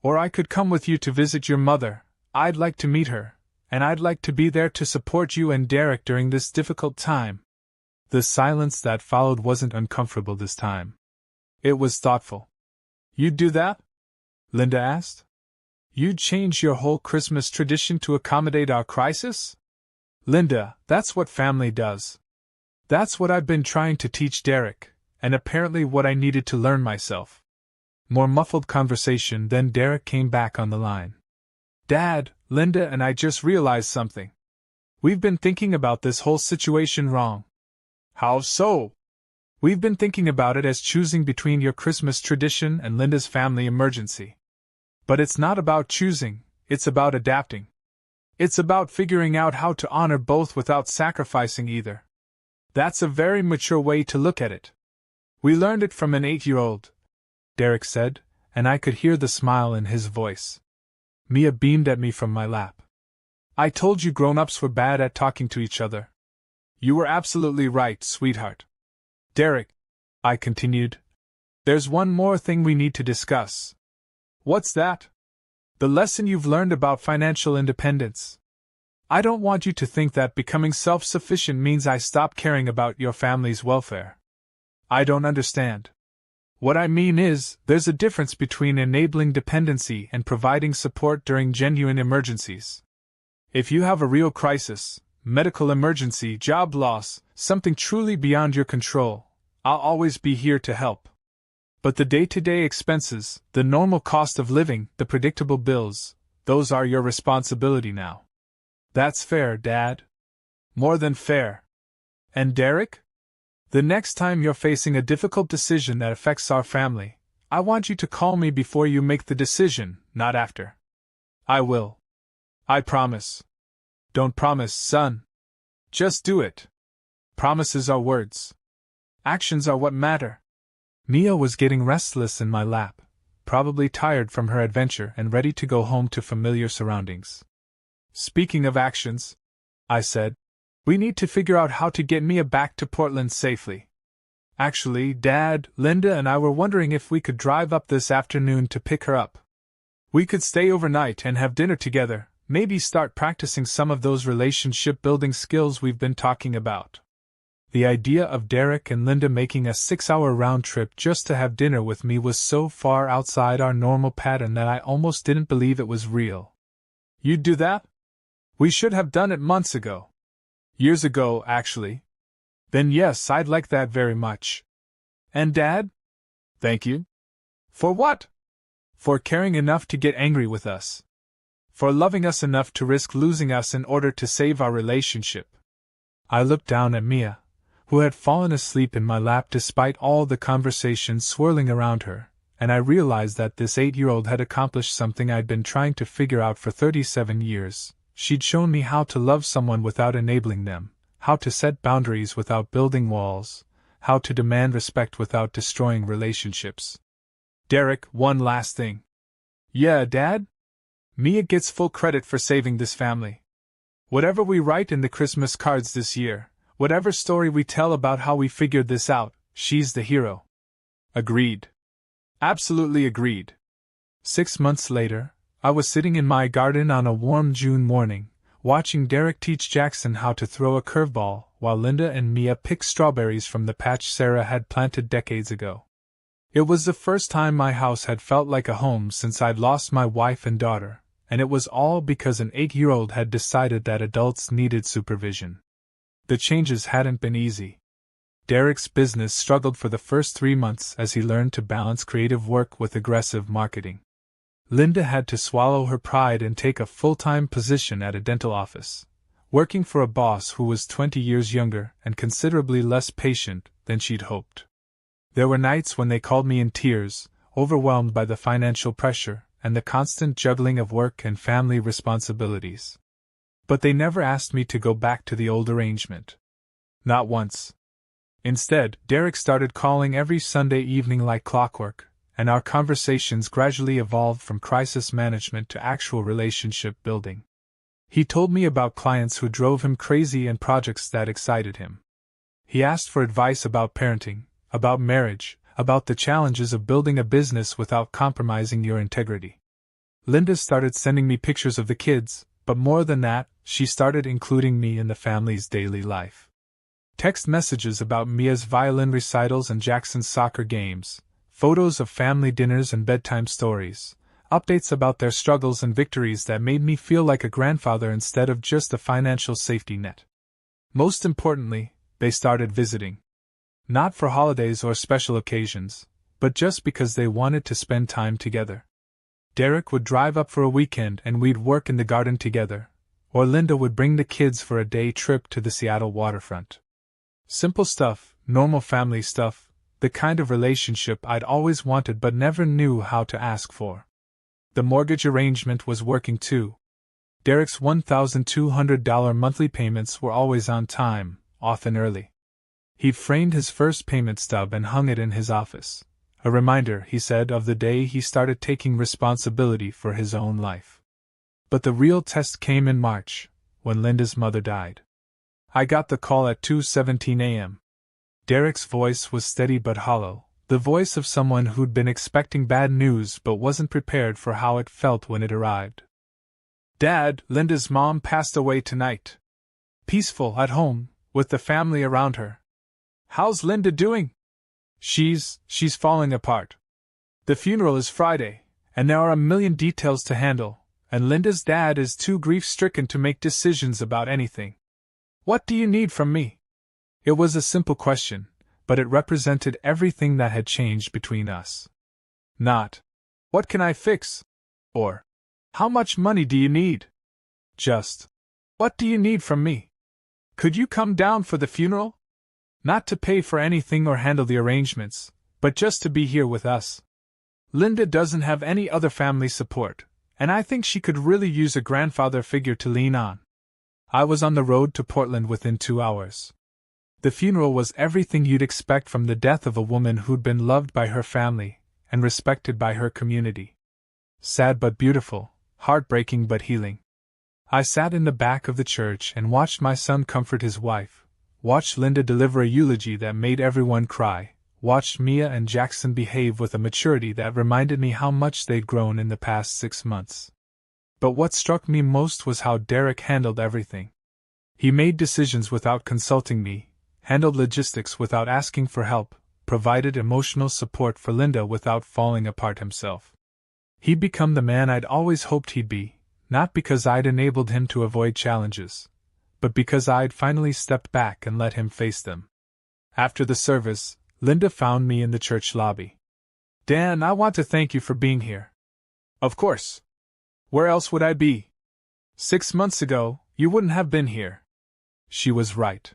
Or I could come with you to visit your mother. I'd like to meet her, and I'd like to be there to support you and Derek during this difficult time. The silence that followed wasn't uncomfortable this time. It was thoughtful. You'd do that? Linda asked. You'd change your whole Christmas tradition to accommodate our crisis? Linda, that's what family does. That's what I've been trying to teach Derek, and apparently what I needed to learn myself. More muffled conversation, then Derek came back on the line. Dad, Linda and I just realized something. We've been thinking about this whole situation wrong. How so? We've been thinking about it as choosing between your Christmas tradition and Linda's family emergency. But it's not about choosing, it's about adapting. It's about figuring out how to honor both without sacrificing either. That's a very mature way to look at it. We learned it from an 8-year-old, Derek said, and I could hear the smile in his voice. Mia beamed at me from my lap. I told you grown-ups were bad at talking to each other. You were absolutely right, sweetheart. Derek, I continued, there's one more thing we need to discuss. What's that? The lesson you've learned about financial independence. I don't want you to think that becoming self-sufficient means I stop caring about your family's welfare. I don't understand. What I mean is, there's a difference between enabling dependency and providing support during genuine emergencies. If you have a real crisis, medical emergency, job loss, something truly beyond your control, I'll always be here to help. But the day-to-day expenses, the normal cost of living, the predictable bills, those are your responsibility now. That's fair, Dad. More than fair. And Derek? The next time you're facing a difficult decision that affects our family, I want you to call me before you make the decision, not after. I will. I promise. Don't promise, son. Just do it. Promises are words. Actions are what matter. Mia was getting restless in my lap, probably tired from her adventure and ready to go home to familiar surroundings. Speaking of actions, I said, we need to figure out how to get Mia back to Portland safely. Actually, Dad, Linda and I were wondering if we could drive up this afternoon to pick her up. We could stay overnight and have dinner together, maybe start practicing some of those relationship-building skills we've been talking about. The idea of Derek and Linda making a 6-hour round trip just to have dinner with me was so far outside our normal pattern that I almost didn't believe it was real. "You'd do that? We should have done it months ago. Years ago, actually." "Then yes, I'd like that very much." "And Dad?" "Thank you." "For what?" "For caring enough to get angry with us. For loving us enough to risk losing us in order to save our relationship." I looked down at Mia, who had fallen asleep in my lap despite all the conversation swirling around her, and I realized that this 8-year-old had accomplished something I'd been trying to figure out for 37 years. She'd shown me how to love someone without enabling them, how to set boundaries without building walls, how to demand respect without destroying relationships. "Derek, one last thing." "Yeah, Dad?" "Mia gets full credit for saving this family. Whatever we write in the Christmas cards this year, whatever story we tell about how we figured this out, she's the hero." Agreed. Absolutely agreed. 6 months later, I was sitting in my garden on a warm June morning, watching Derek teach Jackson how to throw a curveball while Linda and Mia picked strawberries from the patch Sarah had planted decades ago. It was the first time my house had felt like a home since I'd lost my wife and daughter, and it was all because an 8-year-old had decided that adults needed supervision. The changes hadn't been easy. Derek's business struggled for the first 3 months as he learned to balance creative work with aggressive marketing. Linda had to swallow her pride and take a full-time position at a dental office, working for a boss who was 20 years younger and considerably less patient than she'd hoped. There were nights when they called me in tears, overwhelmed by the financial pressure and the constant juggling of work and family responsibilities. But they never asked me to go back to the old arrangement. Not once. Instead, Derek started calling every Sunday evening like clockwork, and our conversations gradually evolved from crisis management to actual relationship building. He told me about clients who drove him crazy and projects that excited him. He asked for advice about parenting, about marriage, about the challenges of building a business without compromising your integrity. Linda started sending me pictures of the kids, but more than that, she started including me in the family's daily life. Text messages about Mia's violin recitals and Jackson's soccer games, photos of family dinners and bedtime stories, updates about their struggles and victories that made me feel like a grandfather instead of just a financial safety net. Most importantly, they started visiting. Not for holidays or special occasions, but just because they wanted to spend time together. Derek would drive up for a weekend and we'd work in the garden together, or Linda would bring the kids for a day trip to the Seattle waterfront. Simple stuff, normal family stuff, the kind of relationship I'd always wanted but never knew how to ask for. The mortgage arrangement was working too. Derek's $1,200 monthly payments were always on time, often early. He'd framed his first payment stub and hung it in his office. A reminder, he said, of the day he started taking responsibility for his own life. But the real test came in March, when Linda's mother died. I got the call at 2:17 a.m. Derek's voice was steady but hollow, the voice of someone who'd been expecting bad news but wasn't prepared for how it felt when it arrived. "Dad, Linda's mom passed away tonight. Peaceful at home, with the family around her. How's Linda doing?" She's falling apart. The funeral is Friday, and there are a million details to handle, and Linda's dad is too grief-stricken to make decisions about anything. What do you need from me?" It was a simple question, but it represented everything that had changed between us. Not, "What can I fix?" or, "How much money do you need?" Just, "What do you need from me? Could you come down for the funeral?" Not to pay for anything or handle the arrangements, but just to be here with us. Linda doesn't have any other family support, and I think she could really use a grandfather figure to lean on. I was on the road to Portland within 2 hours. The funeral was everything you'd expect from the death of a woman who'd been loved by her family and respected by her community. Sad but beautiful, heartbreaking but healing. I sat in the back of the church and watched my son comfort his wife, watched Linda deliver a eulogy that made everyone cry, watched Mia and Jackson behave with a maturity that reminded me how much they'd grown in the past 6 months. But what struck me most was how Derek handled everything. He made decisions without consulting me, handled logistics without asking for help, provided emotional support for Linda without falling apart himself. He'd become the man I'd always hoped he'd be, not because I'd enabled him to avoid challenges, but because I'd finally stepped back and let him face them. After the service, Linda found me in the church lobby. "Dan, I want to thank you for being here." "Of course. Where else would I be? 6 months ago, you wouldn't have been here." She was right.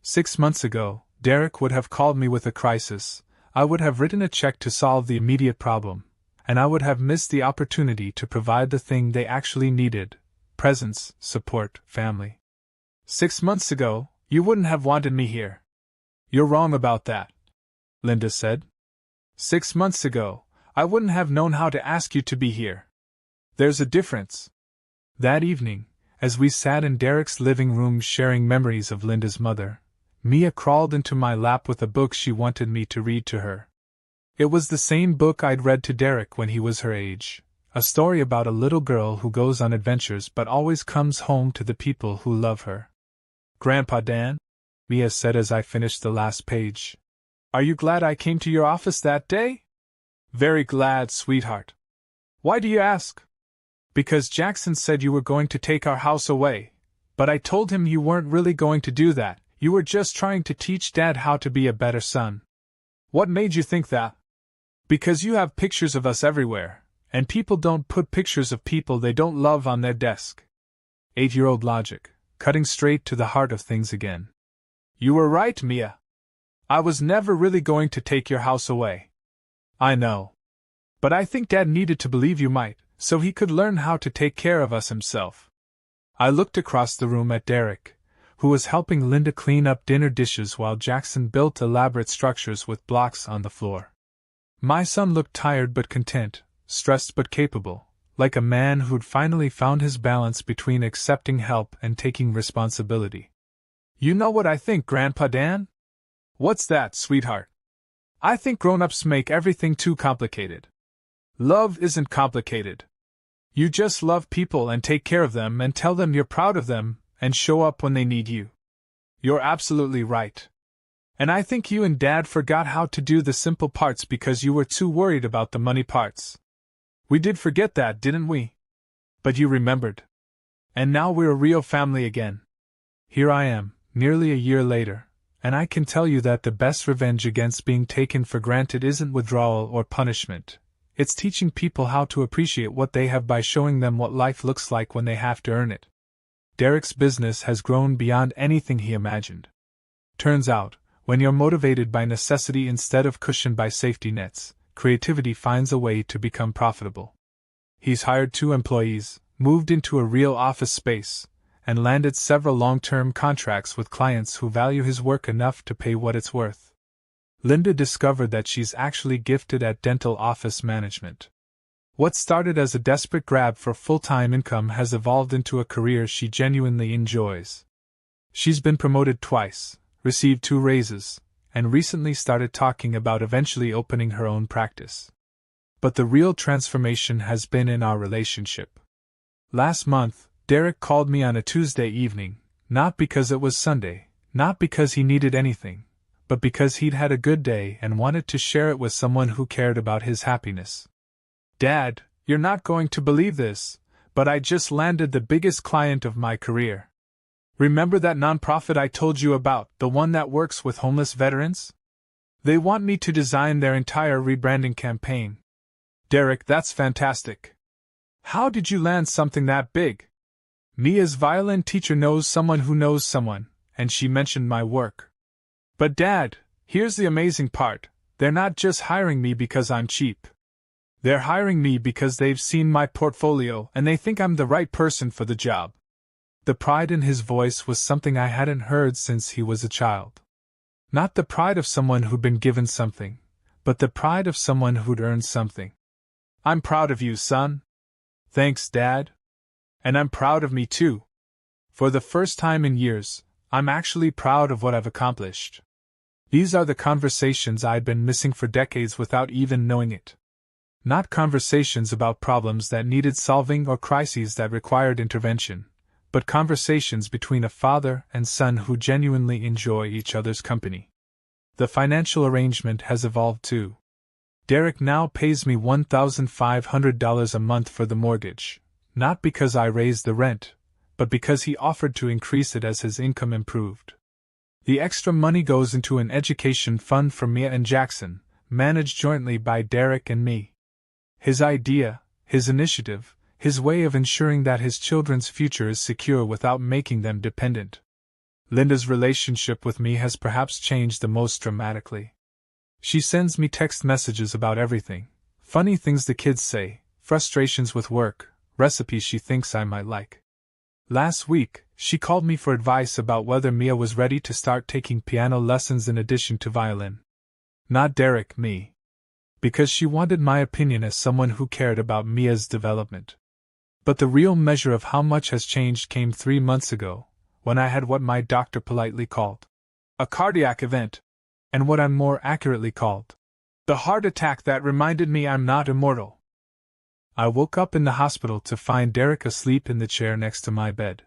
6 months ago, Derek would have called me with a crisis, I would have written a check to solve the immediate problem, and I would have missed the opportunity to provide the thing they actually needed: presence, support, family. 6 months ago, you wouldn't have wanted me here. "You're wrong about that," Linda said. 6 months ago, I wouldn't have known how to ask you to be here. There's a difference. That evening, as we sat in Derek's living room sharing memories of Linda's mother, Mia crawled into my lap with a book she wanted me to read to her. It was the same book I'd read to Derek when he was her age, a story about a little girl who goes on adventures but always comes home to the people who love her. "Grandpa Dan," Mia said as I finished the last page, "are you glad I came to your office that day?" "Very glad, sweetheart." "Why do you ask?" "Because Jackson said you were going to take our house away, but I told him you weren't really going to do that, you were just trying to teach Dad how to be a better son." "What made you think that?" "Because you have pictures of us everywhere, and people don't put pictures of people they don't love on their desk." 8-year-old logic, cutting straight to the heart of things again. "You were right, Mia. I was never really going to take your house away." "I know. But I think Dad needed to believe you might, so he could learn how to take care of us himself." I looked across the room at Derek, who was helping Linda clean up dinner dishes while Jackson built elaborate structures with blocks on the floor. My son looked tired but content, stressed but capable, like a man who'd finally found his balance between accepting help and taking responsibility. "You know what I think, Grandpa Dan?" "What's that, sweetheart?" "I think grown-ups make everything too complicated. Love isn't complicated. You just love people and take care of them and tell them you're proud of them and show up when they need you." "You're absolutely right. And I think you and Dad forgot how to do the simple parts because you were too worried about the money parts." "We did forget that, didn't we? But you remembered. And now we're a real family again." Here I am, nearly a year later, and I can tell you that the best revenge against being taken for granted isn't withdrawal or punishment. It's teaching people how to appreciate what they have by showing them what life looks like when they have to earn it. Derek's business has grown beyond anything he imagined. Turns out, when you're motivated by necessity instead of cushioned by safety nets, creativity finds a way to become profitable. He's hired 2 employees, moved into a real office space, and landed several long-term contracts with clients who value his work enough to pay what it's worth. Linda discovered that she's actually gifted at dental office management. What started as a desperate grab for full-time income has evolved into a career she genuinely enjoys. She's been promoted twice, received 2 raises, and recently started talking about eventually opening her own practice. But the real transformation has been in our relationship. Last month, Derek called me on a Tuesday evening, not because it was Sunday, not because he needed anything, but because he'd had a good day and wanted to share it with someone who cared about his happiness. "Dad, you're not going to believe this, but I just landed the biggest client of my career. Remember that nonprofit I told you about, the one that works with homeless veterans? They want me to design their entire rebranding campaign." "Derek, that's fantastic. How did you land something that big?" "Mia's violin teacher knows someone who knows someone, and she mentioned my work." "But Dad, here's the amazing part, they're not just hiring me because I'm cheap. They're hiring me because they've seen my portfolio and they think I'm the right person for the job." The pride in his voice was something I hadn't heard since he was a child. Not the pride of someone who'd been given something, but the pride of someone who'd earned something. "I'm proud of you, son." "Thanks, Dad. And I'm proud of me too. For the first time in years, I'm actually proud of what I've accomplished." These are the conversations I'd been missing for decades without even knowing it. Not conversations about problems that needed solving or crises that required intervention, but conversations between a father and son who genuinely enjoy each other's company. The financial arrangement has evolved too. Derek now pays me $1,500 a month for the mortgage, not because I raised the rent, but because he offered to increase it as his income improved. The extra money goes into an education fund for Mia and Jackson, managed jointly by Derek and me. His idea, his initiative, his way of ensuring that his children's future is secure without making them dependent. Linda's relationship with me has perhaps changed the most dramatically. She sends me text messages about everything, funny things the kids say, frustrations with work, recipes she thinks I might like. Last week, she called me for advice about whether Mia was ready to start taking piano lessons in addition to violin. Not Derek, me. Because she wanted my opinion as someone who cared about Mia's development. But the real measure of how much has changed came 3 months ago, when I had what my doctor politely called a cardiac event, and what I'm more accurately called the heart attack that reminded me I'm not immortal. I woke up in the hospital to find Derek asleep in the chair next to my bed.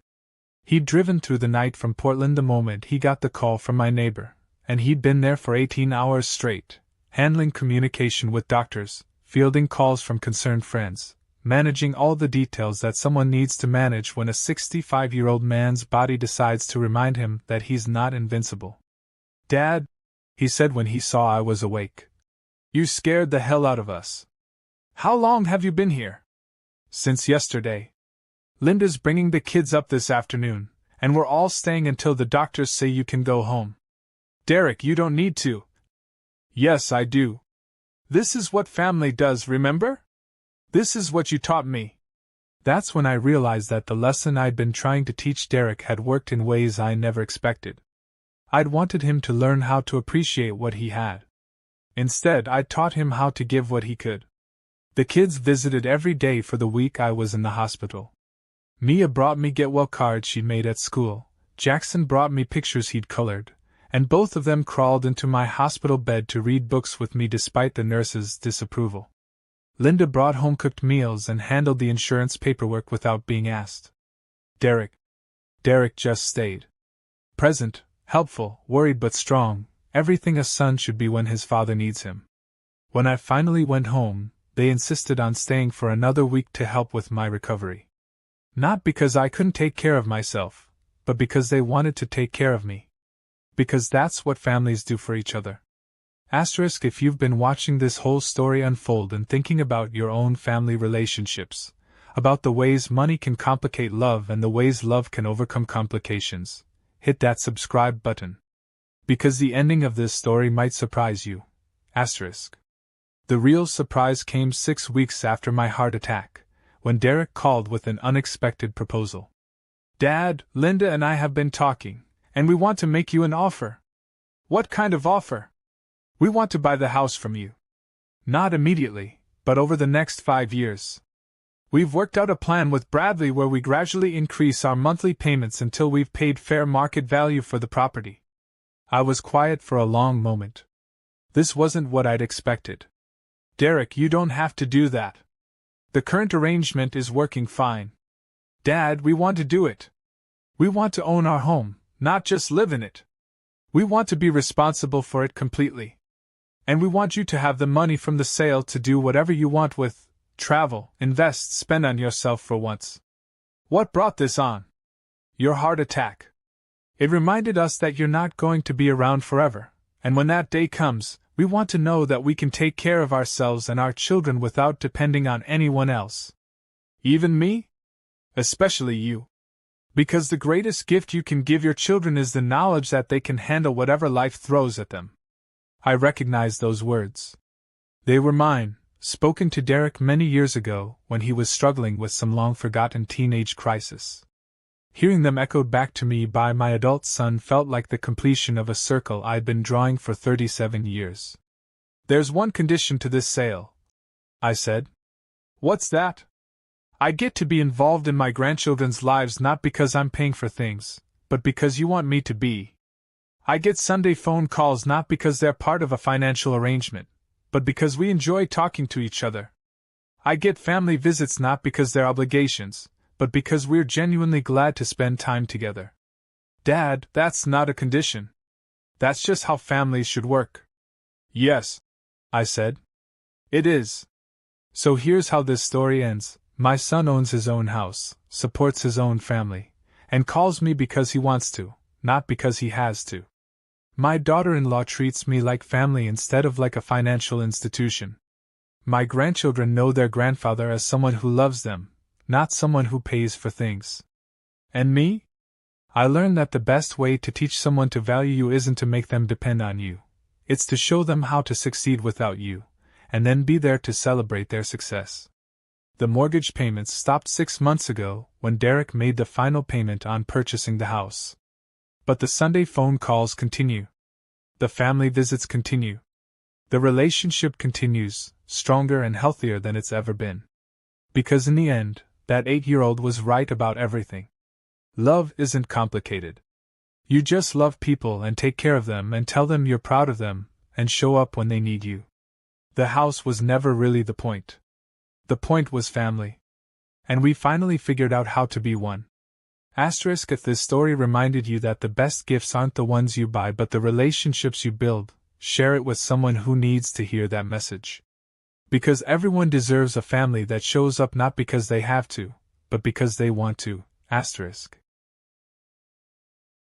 He'd driven through the night from Portland the moment he got the call from my neighbor, and he'd been there for 18 hours straight, handling communication with doctors, fielding calls from concerned friends, managing all the details that someone needs to manage when a 65-year-old man's body decides to remind him that he's not invincible. "Dad," he said when he saw I was awake. "You scared the hell out of us. How long have you been here?" "Since yesterday. Linda's bringing the kids up this afternoon, and we're all staying until the doctors say you can go home." "Derek, you don't need to." "Yes, I do. This is what family does, remember? This is what you taught me." That's when I realized that the lesson I'd been trying to teach Derek had worked in ways I never expected. I'd wanted him to learn how to appreciate what he had. Instead, I'd taught him how to give what he could. The kids visited every day for the week I was in the hospital. Mia brought me get-well cards she'd made at school, Jackson brought me pictures he'd colored, and both of them crawled into my hospital bed to read books with me despite the nurses' disapproval. Linda brought home-cooked meals and handled the insurance paperwork without being asked. Derek just stayed. Present, helpful, worried but strong, everything a son should be when his father needs him. When I finally went home, they insisted on staying for another week to help with my recovery. Not because I couldn't take care of myself, but because they wanted to take care of me. Because that's what families do for each other. Asterisk if you've been watching this whole story unfold and thinking about your own family relationships, about the ways money can complicate love and the ways love can overcome complications, hit that subscribe button. Because the ending of this story might surprise you. Asterisk. The real surprise came 6 weeks after my heart attack, when Derek called with an unexpected proposal. "Dad, Linda and I have been talking, and we want to make you an offer." "What kind of offer?" "We want to buy the house from you. Not immediately, but over the next 5 years. We've worked out a plan with Bradley where we gradually increase our monthly payments until we've paid fair market value for the property." I was quiet for a long moment. This wasn't what I'd expected. "Derek, you don't have to do that. The current arrangement is working fine." "Dad, we want to do it. We want to own our home, not just live in it. We want to be responsible for it completely. And we want you to have the money from the sale to do whatever you want with, travel, invest, spend on yourself for once." "What brought this on?" "Your heart attack. It reminded us that you're not going to be around forever, and when that day comes, we want to know that we can take care of ourselves and our children without depending on anyone else." "Even me?" "Especially you. Because the greatest gift you can give your children is the knowledge that they can handle whatever life throws at them." I recognized those words. They were mine, spoken to Derek many years ago when he was struggling with some long-forgotten teenage crisis. Hearing them echoed back to me by my adult son felt like the completion of a circle I'd been drawing for 37 years. "There's one condition to this sale," I said. "What's that?" "I get to be involved in my grandchildren's lives not because I'm paying for things, but because you want me to be. I get Sunday phone calls not because they're part of a financial arrangement, but because we enjoy talking to each other. I get family visits not because they're obligations, but because we're genuinely glad to spend time together. Dad, that's not a condition. That's just how families should work. Yes, I said. It is. So here's how this story ends. My son owns his own house, supports his own family, and calls me because he wants to, not because he has to. My daughter-in-law treats me like family instead of like a financial institution. My grandchildren know their grandfather as someone who loves them, not someone who pays for things. And me? I learned that the best way to teach someone to value you isn't to make them depend on you. It's to show them how to succeed without you, and then be there to celebrate their success. The mortgage payments stopped 6 months ago when Derek made the final payment on purchasing the house. But the Sunday phone calls continue. The family visits continue. The relationship continues, stronger and healthier than it's ever been. Because in the end, that 8-year-old was right about everything. Love isn't complicated. You just love people and take care of them and tell them you're proud of them and show up when they need you. The house was never really the point. The point was family. And we finally figured out how to be one. Asterisk if this story reminded you that the best gifts aren't the ones you buy but the relationships you build, share it with someone who needs to hear that message. Because everyone deserves a family that shows up not because they have to, but because they want to. Asterisk.